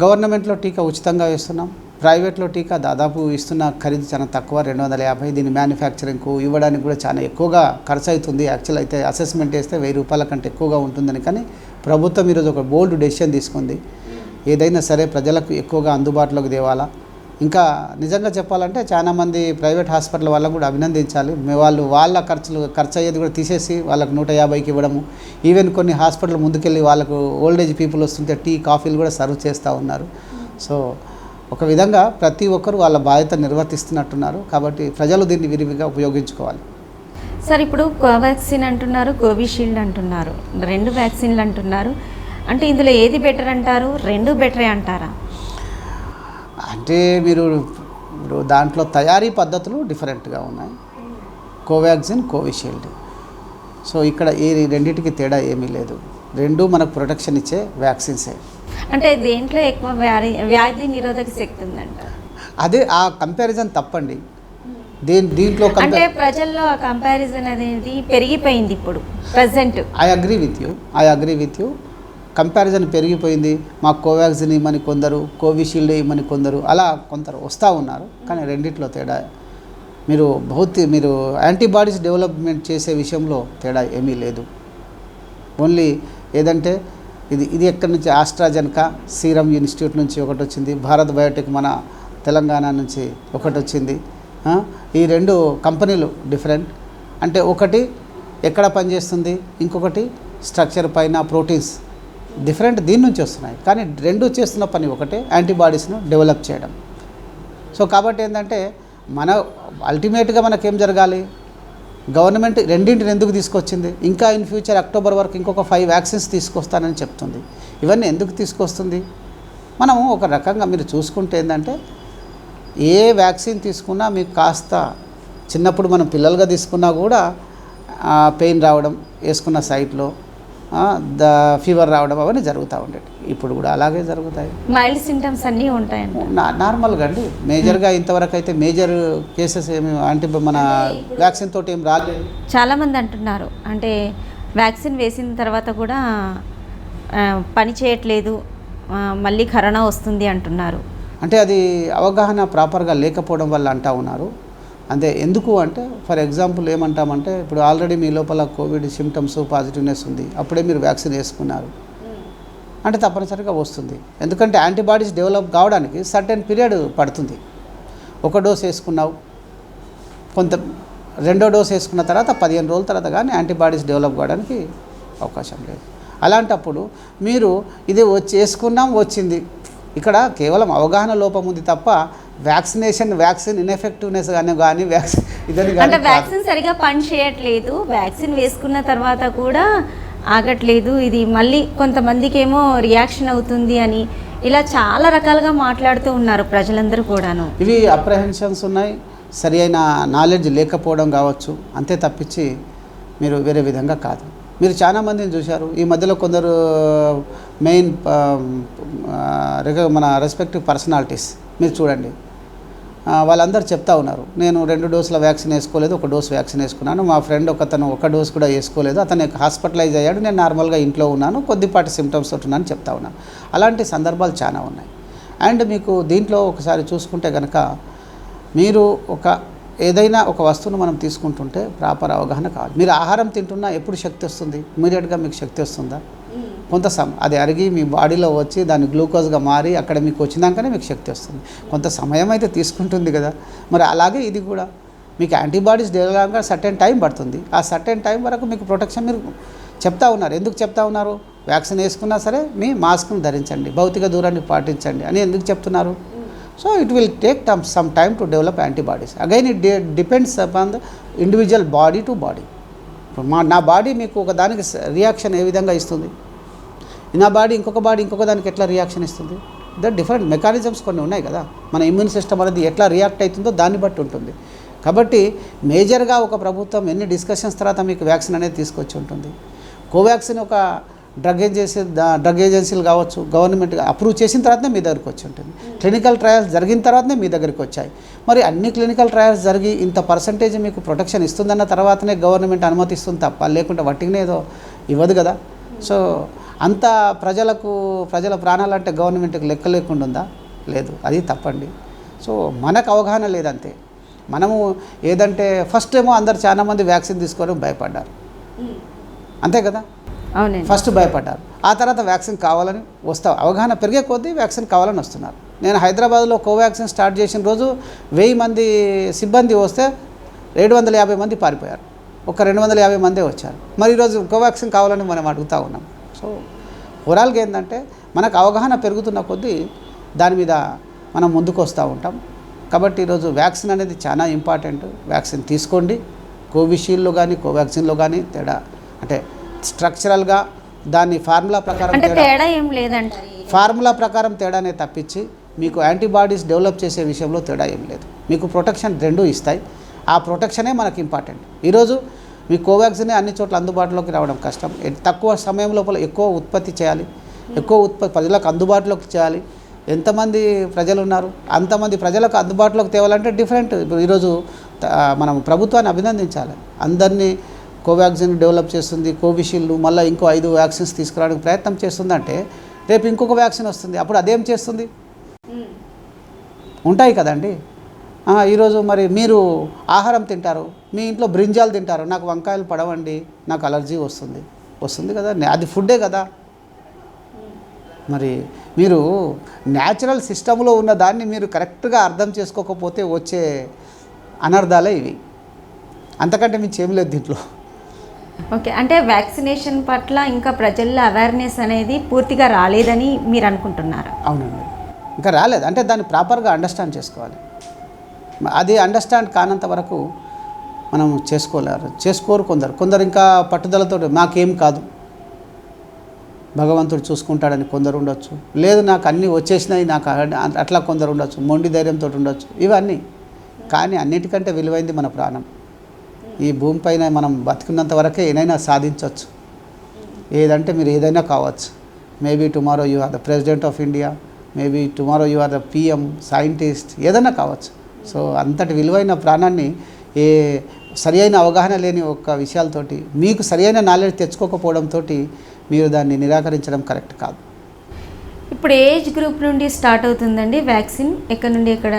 గవర్నమెంట్లో టీకా ఉచితంగా వేస్తున్నాం. ప్రైవేట్లో టీకా దాదాపు ఇస్తున్న ఖరీదు చాలా తక్కువ, 250. దీని మ్యానుఫ్యాక్చరింగ్కు ఇవ్వడానికి కూడా చాలా ఎక్కువగా ఖర్చు అవుతుంది. యాక్చువల్ అయితే అసెస్మెంట్ వేస్తే 1000 రూపాయల కంటే ఎక్కువగా ఉంటుందని, కానీ ప్రభుత్వం ఈరోజు ఒక బోల్డ్ డెసిషన్ తీసుకుంది. ఏదైనా సరే ప్రజలకు ఎక్కువగా అందుబాటులోకి తేవాలా. ఇంకా నిజంగా చెప్పాలంటే చాలామంది ప్రైవేట్ హాస్పిటల్ వాళ్ళకు కూడా అభినందించాలి. వాళ్ళ ఖర్చు అయ్యేది కూడా తీసేసి వాళ్ళకు 150కి ఇవ్వడము. ఈవెన్ కొన్ని హాస్పిటల్ ముందుకెళ్ళి వాళ్ళకు ఓల్డ్ ఏజ్ పీపుల్ వస్తుంటే టీ, కాఫీలు కూడా సర్వ్ చేస్తూ ఉన్నారు. సో ఒక విధంగా ప్రతి ఒక్కరు వాళ్ళ బాధ్యత నిర్వర్తిస్తున్నట్టున్నారు. కాబట్టి ప్రజలు దీన్ని విరివిగా ఉపయోగించుకోవాలి. సార్, ఇప్పుడు కోవాక్సిన్ అంటున్నారు, కోవిషీల్డ్ అంటున్నారు, 2 వ్యాక్సిన్లు అంటున్నారు. అంటే ఇందులో ఏది బెటర్ అంటారు? 2 బెటరే అంటారా? అంటే మీరు దాంట్లో తయారీ పద్ధతులు డిఫరెంట్గా ఉన్నాయి. కోవాక్సిన్, కోవిషీల్డ్. సో ఇక్కడ రెండింటికి తేడా ఏమీ లేదు. 2 మనకు ప్రొటెక్షన్ ఇచ్చే వ్యాక్సిన్సే. అంటే దేంట్లో ఎక్కువ వ్యాధి నిరోధక శక్తి ఉందంటారు? అదే ఆ కంపారిజన్ తప్పండి. దీంట్లో అంటే ప్రజల్లో ఆ కంపారిజన్ అనేది పెరిగిపోయింది ఇప్పుడు present. I agree with you. Comparison పెరిగిపోయింది. మాకు కోవాక్సిన్ ఇవ్వమని కొందరు, కోవిషీల్డ్ ఇవ్వమని కొందరు, అలా కొందరు వస్తూ ఉన్నారు. కానీ రెండిట్లో తేడా మీరు యాంటీబాడీస్ డెవలప్మెంట్ చేసే విషయంలో తేడా ఏమీ లేదు. ఓన్లీ ఏదంటే ఇది ఎక్కడి నుంచి ఆస్ట్రాజెనకా సీరం ఇన్స్టిట్యూట్ నుంచి ఒకటి వచ్చింది, భారత్ బయోటెక్ మన తెలంగాణ నుంచి ఒకటి వచ్చింది. ఈ 2 కంపెనీలు డిఫరెంట్. అంటే ఒకటి ఎక్కడ పనిచేస్తుంది, ఇంకొకటి స్ట్రక్చర్ పైన ప్రోటీన్స్ డిఫరెంట్ దీని నుంచి వస్తున్నాయి. కానీ 2 చేస్తున్న పని ఒకటే, యాంటీబాడీస్ను డెవలప్ చేయడం. సో కాబట్టి ఏంటంటే అల్టిమేట్గా మనకేం జరగాలి, గవర్నమెంట్ రెండింటిని ఎందుకు తీసుకొచ్చింది, ఇంకా ఇన్ ఫ్యూచర్ అక్టోబర్ వరకు ఇంకొక 5 వ్యాక్సిన్స్ తీసుకొస్తానని చెప్తుంది. ఇవన్నీ ఎందుకు తీసుకొస్తుంది? మనము ఒక రకంగా మీరు చూసుకుంటే ఏంటంటే ఏ వ్యాక్సిన్ తీసుకున్నా మీకు కాస్త చిన్నప్పుడు మనం పిల్లలుగా తీసుకున్నా కూడా పెయిన్ రావడం, వేసుకున్న సైట్లో ఫీవర్ రావడం అవన్నీ జరుగుతూ ఉండేవి. ఇప్పుడు కూడా అలాగే జరుగుతాయి. మైల్డ్ సింటమ్స్ అన్నీ ఉంటాయండి నార్మల్గా అండి. మేజర్గా ఇంతవరకు అయితే మేజర్ కేసెస్ ఏమి మన వ్యాక్సిన్ తోటి ఏం రాలేదు. చాలామంది అంటున్నారు అంటే వ్యాక్సిన్ వేసిన తర్వాత కూడా పని చేయట్లేదు, మళ్ళీ కరోనా వస్తుంది అంటున్నారు. అంటే అది అవగాహన ప్రాపర్గా లేకపోవడం వల్ల అంటూ ఉన్నారు. అంతే. ఎందుకు అంటే ఫర్ ఎగ్జాంపుల్ ఏమంటామంటే ఇప్పుడు ఆల్రెడీ మీ లోపల కోవిడ్ సిమ్టమ్స్, పాజిటివ్నెస్ ఉంది, అప్పుడే మీరు వ్యాక్సిన్ వేసుకున్నారు అంటే తప్పనిసరిగా వస్తుంది. ఎందుకంటే యాంటీబాడీస్ డెవలప్ కావడానికి సర్టెన్ పీరియడ్ పడుతుంది. 1 డోస్ వేసుకున్నావు, కొంత 2వ డోస్ వేసుకున్న తర్వాత 15 రోజుల తర్వాత కానీ యాంటీబాడీస్ డెవలప్ కావడానికి అవకాశం లేదు. అలాంటప్పుడు మీరు ఇది వేసుకున్నాం వచ్చింది, ఇక్కడ కేవలం అవగాహన లోపం ఉంది తప్ప వ్యాక్సిన్ ఇన్ఎఫెక్టివ్నెస్ కానీ అంటే వ్యాక్సిన్ సరిగా పని చేయట్లేదు, వ్యాక్సిన్ వేసుకున్న తర్వాత కూడా ఆగట్లేదు, ఇది మళ్ళీ కొంతమందికి ఏమో రియాక్షన్ అవుతుంది అని ఇలా చాలా రకాలుగా మాట్లాడుతూ ఉన్నారు ప్రజలందరూ కూడాను. ఇవి అప్రహెన్షన్స్ ఉన్నాయి, సరి అయిన నాలెడ్జ్ లేకపోవడం కావచ్చు, అంతే తప్పించి మీరు వేరే విధంగా కాదు. మీరు చాలామందిని చూశారు ఈ మధ్యలో, కొందరు మెయిన్ మన రెస్పెక్టివ్ పర్సనాలిటీస్ మీరు చూడండి, వాళ్ళందరూ చెప్తా ఉన్నారు, నేను 2 డోసుల వ్యాక్సిన్ వేసుకోలేదు, 1 డోస్ వ్యాక్సిన్ వేసుకున్నాను, మా ఫ్రెండ్ ఒకతను 1 డోస్ కూడా వేసుకోలేదు, అతను హాస్పిటలైజ్ అయ్యాడు, నేను నార్మల్గా ఇంట్లో ఉన్నాను, కొద్దిపాటి సిమ్టమ్స్ తోటి ఉన్నాను చెప్తా ఉన్నాను. అలాంటి సందర్భాలు చాలా ఉన్నాయి. అండ్ మీకు దీంట్లో ఒకసారి చూసుకుంటే కనుక మీరు ఏదైనా ఒక వస్తువును మనం తీసుకుంటుంటే ప్రాపర్ అవగాహన కావాలి. మీరు ఆహారం తింటున్నా ఎప్పుడు శక్తి వస్తుంది? ఇమీడియట్గా మీకు శక్తి వస్తుందా? కొంత అది అరిగి మీ బాడీలో వచ్చి దాన్ని గ్లూకోజ్గా మారి అక్కడ మీకు వచ్చినాకనే మీకు శక్తి వస్తుంది. కొంత సమయం అయితే తీసుకుంటుంది కదా. మరి అలాగే ఇది కూడా మీకు యాంటీబాడీస్ డెవలప్ సర్టెన్ టైం పడుతుంది. ఆ సర్టెన్ టైం వరకు మీకు ప్రొటెక్షన్ మీరు చెప్తా ఉన్నారు. ఎందుకు చెప్తా ఉన్నారు? వ్యాక్సిన్ వేసుకున్నా సరే మీ మాస్క్ను ధరించండి, భౌతిక దూరాన్ని పాటించండి అని ఎందుకు చెప్తున్నారు? So it will take some time to develop antibodies. Again, it depends upon the individual body to body. నా బాడీ మీకు ఒక దానికి రియాక్షన్ ఏ విధంగా ఇస్తుంది, నా బాడీ ఇంకొక దానికి ఎట్లా రియాక్షన్ ఇస్తుంది, డిఫరెంట్ మెకానిజమ్స్ కొన్ని ఉన్నాయి కదా. మన ఇమ్యూన్ సిస్టమ్ అనేది ఎట్లా రియాక్ట్ అవుతుందో దాన్ని బట్టి ఉంటుంది. కాబట్టి మేజర్గా ఒక ప్రభుత్వం ఎన్ని డిస్కషన్స్ తర్వాత మీకు వ్యాక్సిన్ అనేది తీసుకొచ్చి ఉంటుంది. కోవాక్సిన్ ఒక డ్రగ్ ఏజెన్సీలు కావచ్చు, గవర్నమెంట్ అప్రూవ్ చేసిన తర్వాతనే మీ దగ్గరికి వచ్చి ఉంటుంది. క్లినికల్ ట్రయల్స్ జరిగిన తర్వాతనే మీ దగ్గరికి వచ్చాయి. మరి అన్ని క్లినికల్ ట్రయల్స్ జరిగి ఇంత పర్సంటేజ్ మీకు ప్రొటెక్షన్ ఇస్తుందన్న తర్వాతనే గవర్నమెంట్ అనుమతిస్తుంది తప్ప లేకుంటే వట్టిగానే ఏదో ఇవ్వదు కదా. సో అంత ప్రజల ప్రాణాలంటే గవర్నమెంట్కి లెక్క లేకుండా ఉందా? లేదు, అది తప్పండి. సో మనకు అవగాహన లేదంతే. మనము ఏదంటే ఫస్ట్ ఏమో అందరు చాలామంది వ్యాక్సిన్ తీసుకోవడం భయపడ్డారు, అంతే కదా. అవునండి, ఫస్ట్ భయపడ్డారు, ఆ తర్వాత వ్యాక్సిన్ కావాలని అవగాహన పెరిగే కొద్దీ వ్యాక్సిన్ కావాలని వస్తున్నారు. నేను హైదరాబాద్లో కోవాక్సిన్ స్టార్ట్ చేసిన రోజు 1000 మంది సిబ్బంది వస్తే 750 మంది పారిపోయారు, ఒక 250 మందే వచ్చారు. మరి ఈరోజు కోవాక్సిన్ కావాలని మనం అడుగుతూ ఉన్నాం. సో ఓవరాల్గా ఏంటంటే మనకు అవగాహన పెరుగుతున్న కొద్దీ దాని మీద మనం ముందుకు వస్తూ ఉంటాం. కాబట్టి ఈరోజు వ్యాక్సిన్ అనేది చాలా ఇంపార్టెంట్. వ్యాక్సిన్ తీసుకోండి. కోవిషీల్డ్లో కానీ కోవాక్సిన్లో కానీ తేడా అంటే స్ట్రక్చరల్గా దాన్ని ఫార్ములా ప్రకారం తేడా ఏం లేదంట. ఫార్ములా ప్రకారం తేడానే తప్పించి మీకు యాంటీబాడీస్ డెవలప్ చేసే విషయంలో తేడా ఏం లేదు. మీకు ప్రొటెక్షన్ రెండూ ఇస్తాయి. ఆ ప్రొటెక్షనే మనకు ఇంపార్టెంట్. ఈరోజు మీ కోవాక్సిన్ అన్ని చోట్ల అందుబాటులోకి రావడం కష్టం. తక్కువ సమయం లోపల ఎక్కువ ఉత్పత్తి చేయాలి, ప్రజలకు అందుబాటులోకి చేయాలి. ఎంతమంది ప్రజలు ఉన్నారు అంతమంది ప్రజలకు అందుబాటులోకి తేవాలంటే డిఫరెంట్. ఈరోజు మనం ప్రభుత్వాన్ని అభినందించాలి. అందరినీ కోవాక్సిన్ డెవలప్ చేస్తుంది, కోవిషీల్డ్ మళ్ళీ ఇంకో 5 వ్యాక్సిన్స్ తీసుకురావడానికి ప్రయత్నం చేస్తుందంటే రేపు ఇంకొక వ్యాక్సిన్ వస్తుంది, అప్పుడు అదేం చేస్తుంది? ఉంటాయి కదండి. ఈరోజు మరి మీరు ఆహారం తింటారు, మీ ఇంట్లో బ్రింజాలు తింటారు, నాకు వంకాయలు పడవండి, నాకు అలర్జీ వస్తుంది కదా, అది ఫుడ్డే కదా. మరి మీరు న్యాచురల్ సిస్టంలో ఉన్న దాన్ని మీరు కరెక్ట్గా అర్థం చేసుకోకపోతే వచ్చే అనర్థాలే ఇవి. అంతకంటే మీకు ఏం లేదు దీంట్లో. ఓకే, అంటే వ్యాక్సినేషన్ పట్ల ఇంకా ప్రజల్లో అవేర్నెస్ అనేది పూర్తిగా రాలేదని మీరు అనుకుంటున్నారా? అవునండి, ఇంకా రాలేదు. అంటే దాన్ని ప్రాపర్గా అండర్స్టాండ్ చేసుకోవాలి. అది అండర్స్టాండ్ కానంత వరకు మనం చేసుకోరు కొందరు ఇంకా పట్టుదలతో నాకేం కాదు భగవంతుడు చూసుకుంటాడని కొందరు ఉండొచ్చు. లేదు నాకు అన్నీ వచ్చేసినాయి నాకు అట్లా కొందరు ఉండొచ్చు, మొండి ధైర్యంతో ఉండొచ్చు. ఇవన్నీ కానీ అన్నిటికంటే విలువైంది మన ప్రాణం. ఈ భూమిపైన మనం బతికున్నంత వరకే ఏదైనా సాధించవచ్చు. ఏదంటే మీరు ఏదైనా కావచ్చు. Maybe tomorrow you are the president of India, maybe tomorrow you are the PM, scientist, ఏదైనా కావచ్చు. సో అంతటి విలువైన ప్రాణాన్ని సరి అయిన అవగాహన లేని ఒక్క విషయాలతోటి మీకు సరి అయిన నాలెడ్జ్ తెచ్చుకోకపోవడంతో మీరు దాన్ని నిరాకరించడం కరెక్ట్ కాదు. ఇప్పుడు ఏజ్ గ్రూప్ నుండి స్టార్ట్ అవుతుందండి వ్యాక్సిన్? ఎక్కడ నుండి ఎక్కడ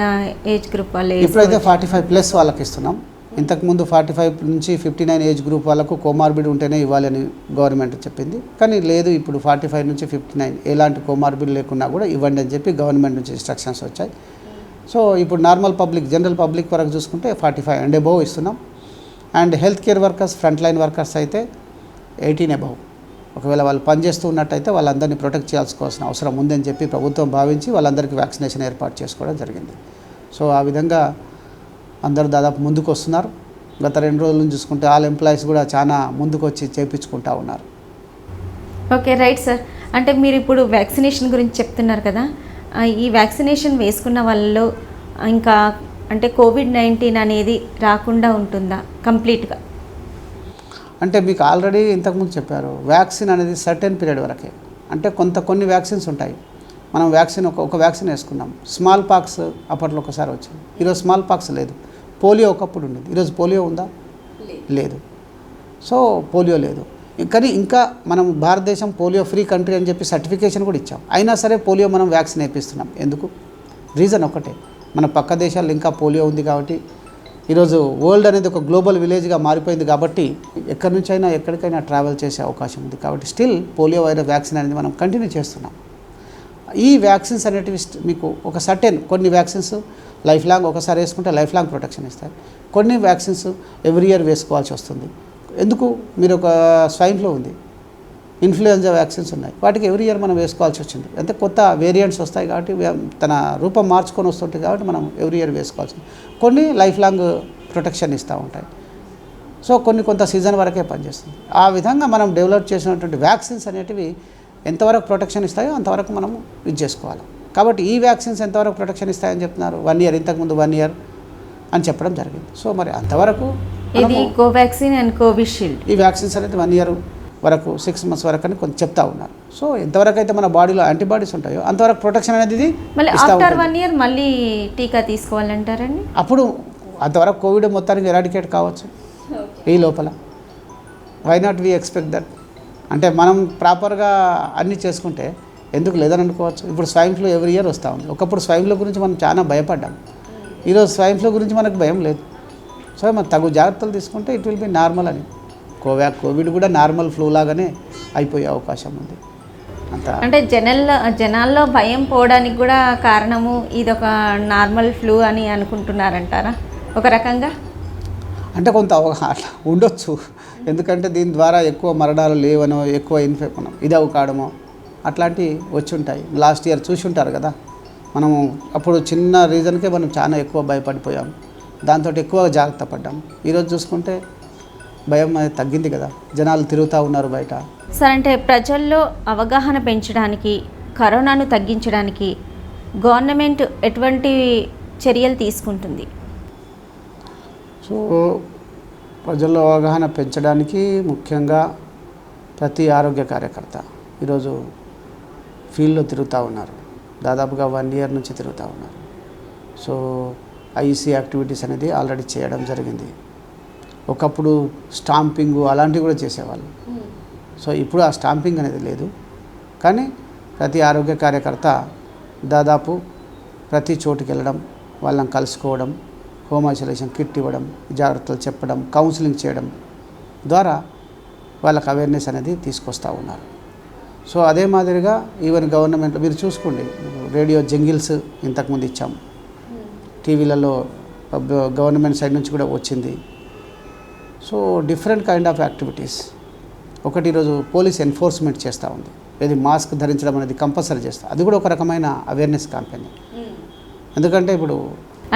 ఏజ్ గ్రూప్ వాళ్ళు? ఇప్పుడైతే 45+ వాళ్ళకి ఇస్తున్నాం. ఇంతకుముందు 45 నుంచి 59 ఏజ్ గ్రూప్ వాళ్ళకు కోమార్బిడ్ ఉంటేనే ఇవ్వాలని గవర్నమెంట్ చెప్పింది. కానీ లేదు, ఇప్పుడు 45 నుంచి 59 ఎలాంటి కోమార్బిడ్ లేకున్నా కూడా ఇవ్వండి అని చెప్పి గవర్నమెంట్ నుంచి ఇన్స్ట్రక్షన్స్ వచ్చాయి. సో ఇప్పుడు నార్మల్ పబ్లిక్, జనరల్ పబ్లిక్ వరకు చూసుకుంటే 45 అండ్ అబవ్ ఇస్తున్నాం. And health care workers, front line workers అయితే 18 అబవ్. ఒకవేళ వాళ్ళు పనిచేస్తూ ఉన్నట్టయితే వాళ్ళందరినీ ప్రొటెక్ట్ చేయాల్సుకోవాల్సిన అవసరం ఉందని చెప్పి ప్రభుత్వం భావించి వాళ్ళందరికీ వ్యాక్సినేషన్ ఏర్పాటు చేసుకోవడం జరిగింది. సో ఆ విధంగా అందరూ దాదాపు ముందుకు వస్తున్నారు. గత 2 రోజుల నుంచి చూసుకుంటే ఆల్ ఎంప్లాయీస్ కూడా చాలా ముందుకు వచ్చి చేయించుకుంటూ ఉన్నారు. Okay, right sir. అంటే మీరు ఇప్పుడు వ్యాక్సినేషన్ గురించి చెప్తున్నారు కదా, ఈ వ్యాక్సినేషన్ వేసుకున్న వాళ్ళలో ఇంకా అంటే కోవిడ్-19 అనేది రాకుండా ఉంటుందా కంప్లీట్గా? అంటే మీకు ఆల్రెడీ ఇంతకుముందు చెప్పారు, వ్యాక్సిన్ అనేది సర్టెన్ పీరియడ్ వరకే. అంటే కొన్ని వ్యాక్సిన్స్ ఉంటాయి. మనం ఒక వ్యాక్సిన్ వేసుకున్నాం. స్మాల్ పాక్స్ అప్పట్లో ఒకసారి వచ్చింది, ఈరోజు స్మాల్ పాక్స్ లేదు. పోలియో ఒకప్పుడు ఉండేది, ఈరోజు పోలియో ఉందా? లేదు. సో పోలియో లేదు. కానీ ఇంకా మనం భారతదేశం పోలియో ఫ్రీ కంట్రీ అని చెప్పి సర్టిఫికేషన్ కూడా ఇచ్చాం. అయినా సరే పోలియో మనం వ్యాక్సిన్ వేపిస్తున్నాం. ఎందుకు? రీజన్ ఒకటే, మన పక్క దేశాల్లో ఇంకా పోలియో ఉంది కాబట్టి. ఈరోజు వరల్డ్ అనేది ఒక గ్లోబల్ విలేజ్గా మారిపోయింది కాబట్టి ఎక్కడి నుంచి అయినా ఎక్కడికైనా ట్రావెల్ చేసే అవకాశం ఉంది. కాబట్టి స్టిల్ పోలియో వైరస్ వ్యాక్సిన్ అనేది మనం కంటిన్యూ చేస్తున్నాం. ఈ వ్యాక్సిన్స్ అనేటివి మీకు ఒక కొన్ని వ్యాక్సిన్స్ లైఫ్ లాంగ్ ఒకసారి వేసుకుంటే లైఫ్ లాంగ్ ప్రొటెక్షన్ ఇస్తాయి. కొన్ని వ్యాక్సిన్స్ ఎవ్రీ ఇయర్ వేసుకోవాల్సి వస్తుంది. ఎందుకు? మీరు ఒక స్వైన్ ఫ్లూ ఉంది, ఇన్ఫ్లుయెంజా వ్యాక్సిన్స్ ఉన్నాయి, వాటికి ఎవ్రీ ఇయర్ మనం వేసుకోవాల్సి వచ్చింది. అంటే కొత్త వేరియంట్స్ వస్తాయి కాబట్టి తన రూపం మార్చుకొని వస్తుంటాయి కాబట్టి మనం ఎవ్రీ ఇయర్ వేసుకోవాల్సింది. కొన్ని లైఫ్ లాంగ్ ప్రొటెక్షన్ ఇస్తూ ఉంటాయి. సో కొంత సీజన్ వరకే పనిచేస్తుంది. ఆ విధంగా మనం డెవలప్ చేసినటువంటి వ్యాక్సిన్స్ అనేటివి ఎంతవరకు ప్రొటెక్షన్ ఇస్తాయో అంతవరకు మనము ఇది చేసుకోవాలి. కాబట్టి ఈ వ్యాక్సిన్స్ ఎంతవరకు ప్రొటెక్షన్ ఇస్తాయని చెప్తున్నారు, 1 ఇయర్, ఇంతకుముందు 1 ఇయర్ అని చెప్పడం జరిగింది. సో మరి అంతవరకు ఇది కోవాక్సిన్ అండ్ కోవిషీల్డ్ ఈ వ్యాక్సిన్స్ అనేది 1 ఇయర్ వరకు 6 months వరకు అని కొంచెం చెప్తా ఉన్నారు. సో ఎంతవరకు అయితే మన బాడీలో యాంటీబాడీస్ ఉంటాయో అంతవరకు ప్రొటెక్షన్ అనేది ఇది మళ్ళీ ఇస్తా ఆఫ్టర్ ఉంటుంది. 1 ఇయర్ మళ్ళీ టీకా తీసుకోవాలంటారండి. అప్పుడు అంతవరకు కోవిడ్ మొత్తానికి ఎరాడికేట్ కావచ్చు ఈ లోపల. Why not we expect that? అంటే మనం ప్రాపర్గా అన్నీ చేసుకుంటే ఎందుకు లేదని అనుకోవచ్చు. ఇప్పుడు స్వైన్ ఫ్లూ ఎవ్రీ ఇయర్ వస్తూ ఉంది. ఒకప్పుడు స్వైన్ ఫ్లూ గురించి మనం చాలా భయపడ్డాం. ఈరోజు స్వైన్ ఫ్లూ గురించి మనకు భయం లేదు. సో మనం తగు జాగ్రత్తలు తీసుకుంటే ఇట్ విల్ బి నార్మల్ అని. కోవిడ్ కూడా నార్మల్ ఫ్లూ లాగానే అయిపోయే అవకాశం ఉంది. అంత అంటే జనాల్లో భయం పోవడానికి కూడా కారణము ఇదొక నార్మల్ ఫ్లూ అని అనుకుంటున్నారంటారా ఒక రకంగా? అంటే కొంత అవగాహన ఉండొచ్చు. ఎందుకంటే దీని ద్వారా ఎక్కువ మరణాలు లేవనో, ఎక్కువ ఇన్ఫెక్షన్ ఇది కావడమో అట్లాంటివి వచ్చి ఉంటాయి. లాస్ట్ ఇయర్ చూసి ఉంటారు కదా, మనము అప్పుడు చిన్న రీజన్కే మనం చాలా ఎక్కువ భయపడిపోయాం, దాంతో ఎక్కువ జాగ్రత్త పడ్డాం. ఈరోజు చూసుకుంటే భయం అనేది తగ్గింది కదా, జనాలు తిరుగుతూ ఉన్నారు బయట. సార్, అంటే ప్రజల్లో అవగాహన పెంచడానికి, కరోనాను తగ్గించడానికి గవర్నమెంట్ ఎటువంటి చర్యలు తీసుకుంటుంది? సో ప్రజల్లో అవగాహన పెంచడానికి ముఖ్యంగా ప్రతి ఆరోగ్య కార్యకర్త ఈరోజు ఫీల్డ్లో తిరుగుతూ ఉన్నారు. దాదాపుగా 1 ఇయర్ నుంచి తిరుగుతూ ఉన్నారు. సో ఐసీ యాక్టివిటీస్ అనేది ఆల్రెడీ చేయడం జరిగింది. ఒకప్పుడు స్టాంపింగ్ అలాంటివి కూడా చేసేవాళ్ళు. సో ఇప్పుడు ఆ స్టాంపింగ్ అనేది లేదు. కానీ ప్రతి ఆరోగ్య కార్యకర్త దాదాపు ప్రతి చోటుకి వెళ్ళడం, వాళ్ళని కలుసుకోవడం, హోమ్ ఐసోలేషన్ కిట్ ఇవ్వడం, జాగ్రత్తలు చెప్పడం, కౌన్సిలింగ్ చేయడం ద్వారా వాళ్ళకి అవేర్నెస్ అనేది తీసుకొస్తూ ఉన్నారు. సో అదే మాదిరిగా ఈవెన్ గవర్నమెంట్ మీరు చూసుకోండి, రేడియో జంగిల్స్ ఇంతకుముందు ఇచ్చాం, టీవీలలో గవర్నమెంట్ సైడ్ నుంచి కూడా వచ్చింది. So different kind of activities. ఒకటి ఈరోజు పోలీస్ ఎన్ఫోర్స్మెంట్ చేస్తూ ఉంది, ఇది మాస్క్ ధరించడం అనేది కంపల్సరీ చేస్తా, అది కూడా ఒక రకమైన అవేర్నెస్ క్యాంపెయిన్. ఎందుకంటే ఇప్పుడు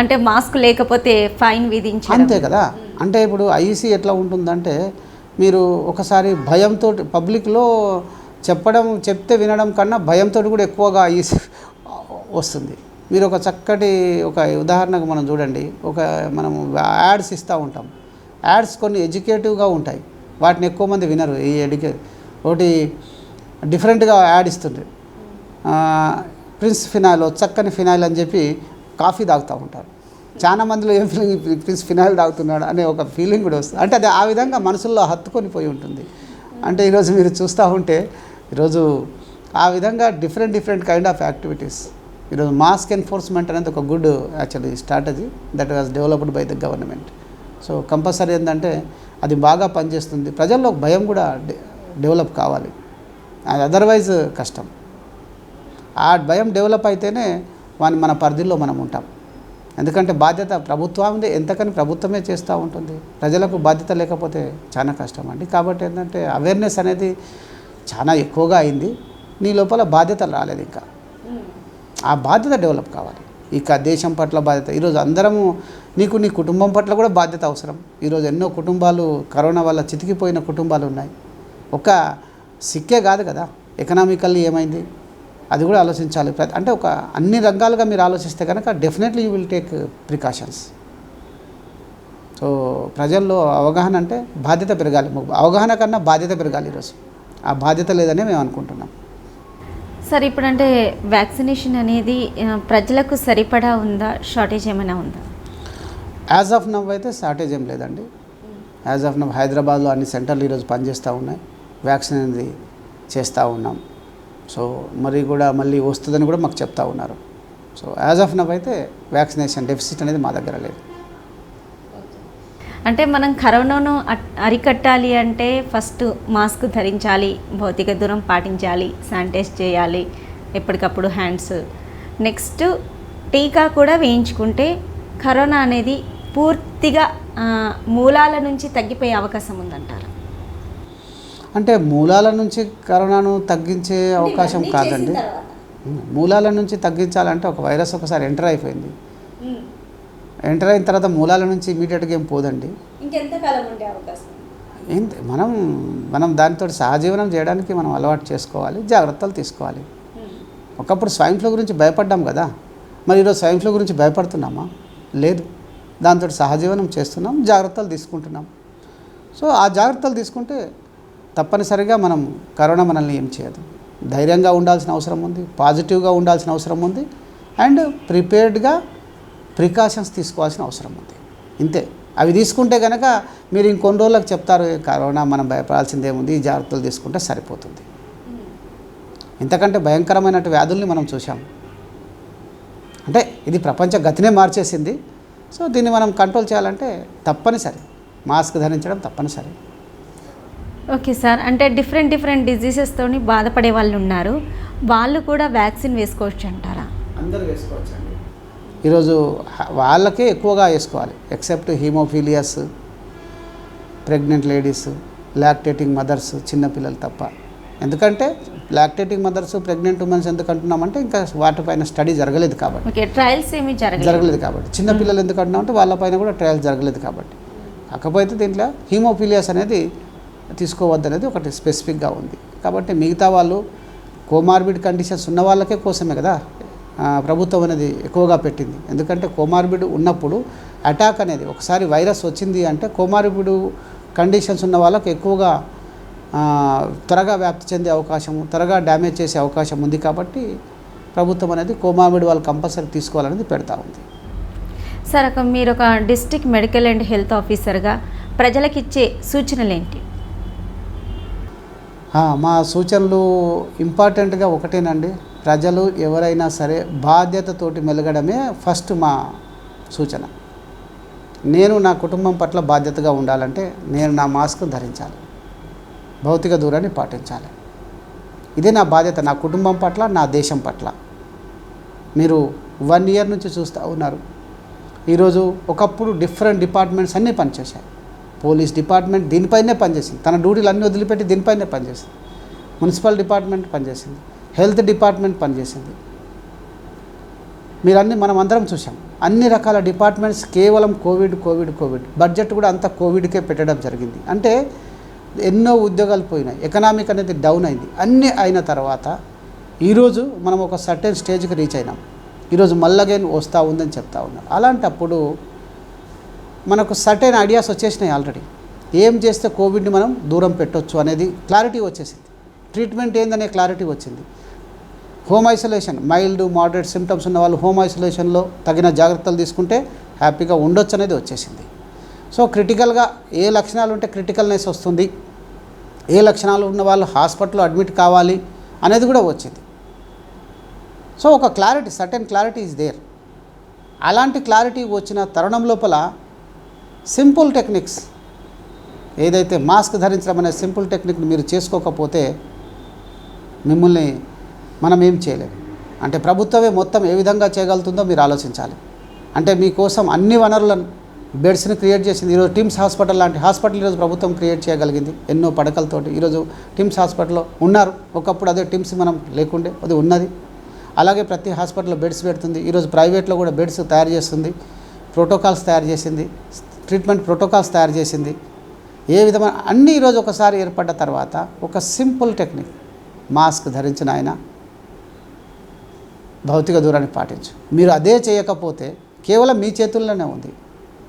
అంటే మాస్క్ లేకపోతే ఫైన్ విధించాలి అంతే కదా. అంటే ఇప్పుడు ఐఈసీ ఎట్లా ఉంటుందంటే, మీరు ఒకసారి భయంతో పబ్లిక్లో చెప్తే వినడం కన్నా భయంతో కూడా ఎక్కువగా ఐఈసీ వస్తుంది. మీరు ఒక చక్కటి ఒక ఉదాహరణకు మనం చూడండి, మనము యాడ్స్ ఇస్తూ ఉంటాం. యాడ్స్ కొన్ని ఎడ్యుకేటివ్గా ఉంటాయి, వాటిని ఎక్కువ మంది వినరు. ఈ ఒకటి డిఫరెంట్గా యాడ్ ఇస్తుంది, ప్రిన్స్ ఫినాయిల్, చక్కని ఫినాయిల్ అని చెప్పి కాఫీ తాగుతూ ఉంటారు. చాలా మందిలో ఏం ఫీలింగ్, ప్రిన్స్ ఫినాయిల్ తాగుతున్నాడు అనే ఒక ఫీలింగ్ కూడా వస్తుంది. అంటే అది ఆ విధంగా మనసుల్లో హత్తుకొని పోయి ఉంటుంది. అంటే ఈరోజు మీరు చూస్తూ ఉంటే ఈరోజు ఆ విధంగా డిఫరెంట్ కైండ్ ఆఫ్ యాక్టివిటీస్. ఈరోజు మాస్క్ ఎన్ఫోర్స్మెంట్ అనేది ఒక good actually strategy that was developed by the government. So compulsory ఏంటంటే అది బాగా పనిచేస్తుంది. ప్రజల్లో భయం కూడా డెవలప్ కావాలి, అది అదర్వైజ్ కష్టం. ఆ భయం డెవలప్ అయితేనే మన పరిధిలో మనం ఉంటాం. ఎందుకంటే బాధ్యత ప్రభుత్వందే, ఎంతకని ప్రభుత్వమే చేస్తూ ఉంటుంది. ప్రజలకు బాధ్యత లేకపోతే చాలా కష్టం అండి. కాబట్టి ఏంటంటే అవేర్నెస్ అనేది చాలా ఎక్కువగా అయింది, నీ లోపల బాధ్యత రాలేదు. ఇంకా ఆ బాధ్యత డెవలప్ కావాలి. ఇక దేశం పట్ల బాధ్యత, ఈరోజు అందరము నీ కుటుంబం పట్ల కూడా బాధ్యత అవసరం. ఈరోజు ఎన్నో కుటుంబాలు కరోనా వల్ల చితికిపోయిన కుటుంబాలు ఉన్నాయి. ఒక సిక్కే కాదు కదా, ఎకనామికల్లీ ఏమైంది అది కూడా ఆలోచించాలి. అంటే ఒక అన్ని రంగాలుగా మీరు ఆలోచిస్తే కనుక definitely you will take precautions. So ప్రజల్లో అవగాహన అంటే బాధ్యత పెరగాలి, అవగాహన కన్నా బాధ్యత పెరగాలి. ఈరోజు ఆ బాధ్యత లేదనే మేము అనుకుంటున్నాం. సార్, ఇప్పుడంటే వ్యాక్సినేషన్ అనేది ప్రజలకు సరిపడా ఉందా, షార్టేజ్ ఏమైనా ఉందా? యాజ్ ఆఫ్ నవ్ అయితే షార్టేజ్ ఏం లేదండి. యాజ్ ఆఫ్ నవ్ హైదరాబాద్లో అన్ని సెంటర్లు ఈరోజు పనిచేస్తూ ఉన్నాయి, వ్యాక్సిన్ అనేది చేస్తూ ఉన్నాం. సో మరి కూడా మళ్ళీ వస్తుందని కూడా మాకు చెప్తా ఉన్నారు. సో యాజ్ ఆఫ్ నవ్ అయితే వ్యాక్సినేషన్ డెఫిసిట్ అనేది మా దగ్గర లేదు. అంటే మనం కరోనాను అరికట్టాలి అంటే ఫస్ట్ మాస్క్ ధరించాలి, భౌతిక దూరం పాటించాలి, శానిటైజ్ చేయాలి ఎప్పటికప్పుడు హ్యాండ్స్. నెక్స్ట్ టీకా కూడా వేయించుకుంటే కరోనా అనేది పూర్తిగా మూలాల నుంచి తగ్గిపోయే అవకాశం ఉందంటారు. అంటే మూలాల నుంచి కరోనాను తగ్గించే అవకాశం కాదండి. మూలాల నుంచి తగ్గించాలంటే ఒక వైరస్ ఒకసారి ఎంటర్ అయిపోయింది, ఎంటర్ అయిన తర్వాత మూలాల నుంచి ఇమీడియట్గా ఏం పోదండి. ఇంకెంత కాలం ఉండే అవకాశం? ఏంటి మనం దానితో సహజీవనం చేయడానికి మనం అలవాటు చేసుకోవాలి, జాగ్రత్తలు తీసుకోవాలి. ఒకప్పుడు స్వైన్ ఫ్లూ గురించి భయపడ్డాం కదా, మరి ఈరోజు స్వైన్ ఫ్లూ గురించి భయపడుతున్నామా? లేదు. దాంతో సహజీవనం చేస్తున్నాం, జాగ్రత్తలు తీసుకుంటున్నాం. సో ఆ జాగ్రత్తలు తీసుకుంటే తప్పనిసరిగా కరోనా మనల్ని ఏం చేయదు. ధైర్యంగా ఉండాల్సిన అవసరం ఉంది, పాజిటివ్గా ఉండాల్సిన అవసరం ఉంది, అండ్ ప్రిపేర్డ్గా ప్రికాషన్స్ తీసుకోవాల్సిన అవసరం ఉంది. ఇంతే. అవి తీసుకుంటే కనుక మీరు ఇంకొన్ని రోజులకు చెప్తారు కరోనా మనం భయపడాల్సిందేముంది, ఈ జాగ్రత్తలు తీసుకుంటే సరిపోతుంది. ఇంతకంటే భయంకరమైన వ్యాధుల్ని మనం చూసాం. అంటే ఇది ప్రపంచ గతినే మార్చేసింది. సో దీన్ని మనం కంట్రోల్ చేయాలంటే తప్పనిసరి మాస్క్ ధరించడం తప్పనిసరి. ఓకే సార్, అంటే డిఫరెంట్ డిజీజెస్తోని బాధపడే వాళ్ళు ఉన్నారు, వాళ్ళు కూడా వ్యాక్సిన్ వేసుకోవచ్చు అంటారా? అందరూ వేసుకోవచ్చండి. ఈరోజు వాళ్ళకే ఎక్కువగా వేసుకోవాలి, except haemophiliacs, pregnant ladies, lactating mothers, చిన్నపిల్లలు తప్ప. ఎందుకంటే లాక్టేటింగ్ మదర్స్, ప్రెగ్నెంట్ ఉమెన్స్ ఎందుకు అంటున్నామంటే ఇంకా వాటిపైన స్టడీ జరగలేదు కాబట్టి. ఓకే, ట్రయల్స్ ఏమీ జరగలేదు కాబట్టి. చిన్నపిల్లలు ఎందుకు అంటున్నామంటే వాళ్ళపైన కూడా ట్రయల్స్ జరగలేదు కాబట్టి. కాకపోతే దీంట్లో హీమోఫీలియస్ అనేది తీసుకోవద్దనేది ఒకటి స్పెసిఫిక్గా ఉంది. కాబట్టి మిగతా వాళ్ళు కోమార్బిడ్ కండిషన్స్ ఉన్న వాళ్ళకే కోసమే కదా ప్రభుత్వం అనేది ఎక్కువగా పెట్టింది. ఎందుకంటే కోమార్బిడ్ ఉన్నప్పుడు అటాక్ అనేది ఒకసారి వైరస్ వచ్చింది అంటే కోమార్బిడ్ కండిషన్స్ ఉన్న వాళ్ళకి ఎక్కువగా త్వరగా వ్యాప్తి చెందే అవకాశం, త్వరగా డ్యామేజ్ చేసే అవకాశం ఉంది. కాబట్టి ప్రభుత్వం అనేది కోమార్బిడ్ వాళ్ళు కంపల్సరీ తీసుకోవాలనేది పెడతా ఉంది. సార్, మీరు ఒక డిస్ట్రిక్ట్ మెడికల్ అండ్ హెల్త్ ఆఫీసర్గా ప్రజలకు ఇచ్చే సూచనలు ఏంటి? మా సూచనలు ఇంపార్టెంట్గా ఒకటేనండి, ప్రజలు ఎవరైనా సరే బాధ్యతతోటి మెలగడమే ఫస్ట్ మా సూచన. నేను నా కుటుంబం పట్ల బాధ్యతగా ఉండాలంటే నేను నా మాస్క్ ధరించాలి, భౌతిక దూరాన్ని పాటించాలి. ఇదే నా బాధ్యత నా కుటుంబం పట్ల, నా దేశం పట్ల. మీరు 1 year నుంచి చూస్తూ ఉన్నారు. ఈరోజు ఒకప్పుడు డిఫరెంట్ డిపార్ట్మెంట్స్ అన్నీ పనిచేశాయి. పోలీస్ డిపార్ట్మెంట్ దీనిపైనే పనిచేసింది, తన డ్యూటీలు అన్నీ వదిలిపెట్టి దీనిపైనే పనిచేసింది. మున్సిపల్ డిపార్ట్మెంట్ పనిచేసింది, హెల్త్ డిపార్ట్మెంట్ పనిచేసింది. మనం అందరం చూసాం. అన్ని రకాల డిపార్ట్మెంట్స్ కేవలం కోవిడ్ బడ్జెట్ కూడా అంతా కోవిడ్కే పెట్టడం జరిగింది. అంటే ఎన్నో ఉద్యోగాలు పోయినాయి, ఎకనామిక్ అనేది డౌన్ అయింది. అన్నీ అయిన తర్వాత ఈరోజు మనం ఒక సర్టెన్ స్టేజ్కి రీచ్ అయినాం. ఈరోజు మళ్ళగైన్ వస్తూ ఉందని చెప్తా ఉన్నారు. అలాంటప్పుడు మనకు సర్టెన్ ఐడియాస్ వచ్చేసినాయి ఆల్రెడీ. ఏం చేస్తే కోవిడ్ని మనం దూరం పెట్టవచ్చు అనేది క్లారిటీ వచ్చేసింది. ట్రీట్మెంట్ ఏందనే క్లారిటీ వచ్చింది. Home isolation, mild moderate symptoms ఉన్న వాళ్ళు హోమ్ ఐసోలేషన్లో తగిన జాగ్రత్తలు తీసుకుంటే హ్యాపీగా ఉండొచ్చు అనేది వచ్చేసింది. సో క్రిటికల్గా ఏ లక్షణాలు ఉంటే క్రిటికల్నెస్ వస్తుంది, ఏ లక్షణాలు ఉన్న వాళ్ళు హాస్పిటల్లో అడ్మిట్ కావాలి అనేది కూడా వచ్చింది. సో ఒక clarity, certain clarity is there. అలాంటి క్లారిటీ వచ్చిన తరుణం లోపల సింపుల్ టెక్నిక్స్ ఏదైతే మాస్క్ ధరించడం అనే సింపుల్ టెక్నిక్ని మీరు చేసుకోకపోతే మిమ్మల్ని మనం ఏం చేయలేము. అంటే ప్రభుత్వమే మొత్తం ఏ విధంగా చేయగలుగుతుందో మీరు ఆలోచించాలి. అంటే మీకోసం అన్ని వనరులను, బెడ్స్ని క్రియేట్ చేసింది. ఈరోజు టిమ్స్ హాస్పిటల్ లాంటి హాస్పిటల్ ఈరోజు ప్రభుత్వం క్రియేట్ చేయగలిగింది ఎన్నో పడకలతోటి. ఈరోజు టిమ్స్ హాస్పిటల్లో ఉన్నారు. ఒకప్పుడు అదే టిమ్స్ మనం లేకుండే, అది ఉన్నది. అలాగే ప్రతి హాస్పిటల్లో బెడ్స్ పెడుతుంది. ఈరోజు ప్రైవేట్లో కూడా బెడ్స్ తయారు చేస్తుంది, ప్రోటోకాల్స్ తయారు చేసింది, ట్రీట్మెంట్ ప్రోటోకాల్స్ తయారు చేసింది. ఏ విధమైన అన్నీ ఈరోజు ఒకసారి ఏర్పడ్డ తర్వాత ఒక సింపుల్ టెక్నిక్, మాస్క్ ధరించిన ఆయన భౌతిక దూరాన్ని పాటించు. మీరు అదే చేయకపోతే కేవలం మీ చేతుల్లోనే ఉంది.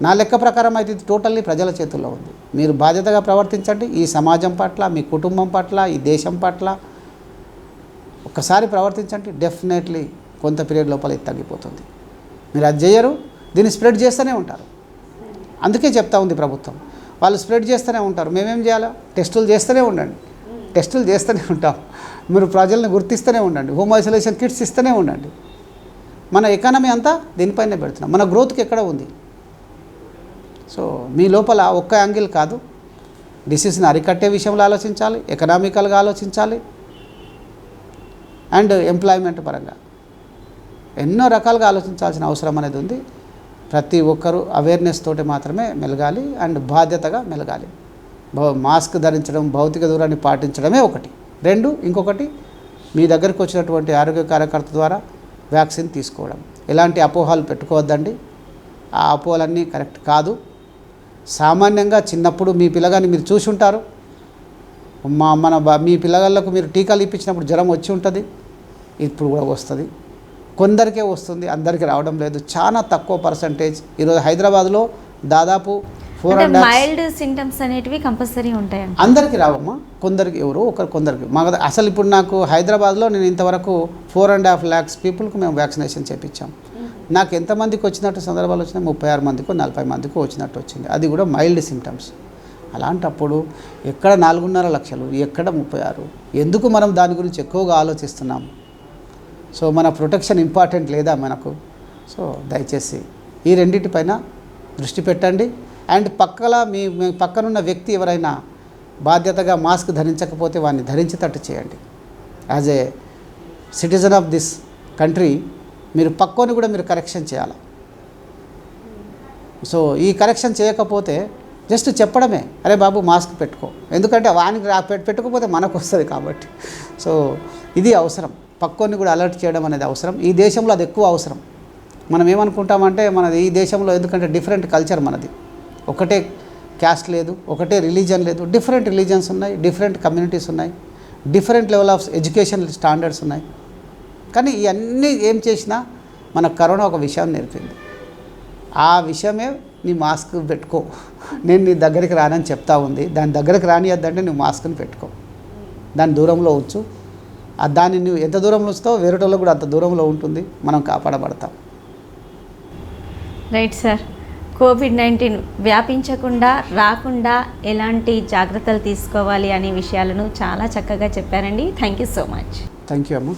నా లెక్క ప్రకారం అయితే ఇది టోటల్లీ ప్రజల చేతుల్లో ఉంది. మీరు బాధ్యతగా ప్రవర్తించండి. ఈ సమాజం పట్ల, మీ కుటుంబం పట్ల, ఈ దేశం పట్ల ఒక్కసారి ప్రవర్తించండి. డెఫినెట్లీ కొంత పీరియడ్ లోపల ఇది తగ్గిపోతుంది. మీరు అది చేయరు, దీన్ని స్ప్రెడ్ చేస్తూనే ఉంటారు. అందుకే చెప్తా ఉంది ప్రభుత్వం, వాళ్ళు స్ప్రెడ్ చేస్తూనే ఉంటారు. మేమేం చేయాలో టెస్టులు చేస్తూనే ఉండండి, టెస్టులు చేస్తూనే ఉంటాం. మీరు ప్రజల్ని గుర్తిస్తూనే ఉండండి, హోమ్ ఐసోలేషన్ కిట్స్ ఇస్తూనే ఉండండి. మన ఎకానమీ అంతా దీనిపైనే పెడుతున్నాం. మన గ్రోత్కి ఎక్కడ ఉంది? సో మీ లోపల ఒక్క యాంగిల్ కాదు, డిసీజ్ని అరికట్టే విషయంలో ఆలోచించాలి, ఎకనామికల్గా ఆలోచించాలి, అండ్ ఎంప్లాయ్మెంట్ పరంగా ఎన్నో రకాలుగా ఆలోచించాల్సిన అవసరం అనేది ఉంది. ప్రతి ఒక్కరూ అవేర్నెస్ తోటి మాత్రమే మెలగాలి అండ్ బాధ్యతగా మెలగాలి. మాస్క్ ధరించడం, భౌతిక దూరాన్ని పాటించడమే ఒకటి. 2, ఇంకొకటి మీ దగ్గరికి వచ్చినటువంటి ఆరోగ్య కార్యకర్త ద్వారా వ్యాక్సిన్ తీసుకోవడం. ఎలాంటి అపోహలు పెట్టుకోవద్దండి. ఆ అపోహలన్నీ కరెక్ట్ కాదు. సామాన్యంగా చిన్నప్పుడు మీ పిల్లగాని మీరు చూసి ఉంటారు. మీ పిల్లగాళ్ళకు మీరు టీకాలు ఇప్పించినప్పుడు జ్వరం వచ్చి ఉంటుంది, ఇప్పుడు కూడా వస్తుంది. కొందరికే వస్తుంది, అందరికీ రావడం లేదు. చాలా తక్కువ పర్సంటేజ్. ఈరోజు హైదరాబాద్లో దాదాపు 4.5 మైల్డ్ సింటమ్స్ అనేటివి కంపల్సరీ ఉంటాయండి. అందరికీ రావమ్మా, కొందరికి ఎవరు కొందరికి. అసలు ఇప్పుడు నాకు హైదరాబాద్లో నేను ఇంతవరకు 4.5 lakhs పీపుల్కి మేము వ్యాక్సినేషన్ చేయించాం. నాకు ఎంతమందికి వచ్చినట్టు సందర్భాలు వచ్చినాయి? 36 మందికో 40 మందికో వచ్చినట్టు వచ్చింది. అది కూడా మైల్డ్ సింటమ్స్. అలాంటప్పుడు ఎక్కడ 4.5 లక్షలు, ఎక్కడ 36? ఎందుకు మనం దాని గురించి ఎక్కువగా ఆలోచిస్తున్నాం? సో మన ప్రొటెక్షన్ ఇంపార్టెంట్ లేదా మనకు? సో దయచేసి ఈ రెండింటిపైన దృష్టి పెట్టండి. అండ్ మీ పక్కనున్న వ్యక్తి ఎవరైనా బాధ్యతగా మాస్క్ ధరించకపోతే వాడిని ధరించేటట్టు చేయండి. As a citizen of this country మీరు పక్కోని కూడా మీరు కరెక్షన్ చేయాలి. సో ఈ కరెక్షన్ చేయకపోతే జస్ట్ చెప్పడమే, అరే బాబు మాస్క్ పెట్టుకో, ఎందుకంటే వానికి పెట్టుకోకపోతే మనకు వస్తుంది కాబట్టి. సో ఇది అవసరం, పక్కోని కూడా అలర్ట్ చేయడం అనేది అవసరం. ఈ దేశంలో అది ఎక్కువ అవసరం. మనం ఏమనుకుంటామంటే మనది ఈ దేశంలో ఎందుకంటే డిఫరెంట్ కల్చర్ మనది, ఒకటే క్యాస్ట్ లేదు, ఒకటే రిలీజన్ లేదు, డిఫరెంట్ రిలీజన్స్ ఉన్నాయి, డిఫరెంట్ కమ్యూనిటీస్ ఉన్నాయి, different level of education standards ఉన్నాయి. కానీ ఇవన్నీ ఏం చేసినా మన కరోనా ఒక విషయం నేర్పింది. ఆ విషయమే నీ మాస్క్ పెట్టుకో, నేను నీ దగ్గరికి రానని చెప్తా ఉంది. దాని దగ్గరికి రానియద్దంటే నువ్వు మాస్క్ని పెట్టుకో, దాని దూరంలో ఉంచు. దాన్ని నువ్వు ఎంత దూరంలో ఉంచుతావో వేరేటోళ్ళు కూడా అంత దూరంలో ఉంటుంది, మనం కాపాడబడతాం. Right sir. కోవిడ్-19 వ్యాపించకుండా రాకుండా ఎలాంటి జాగ్రత్తలు తీసుకోవాలి అనే విషయాలను చాలా చక్కగా చెప్పారండి. Thank you so much. Thank you అమ్మ.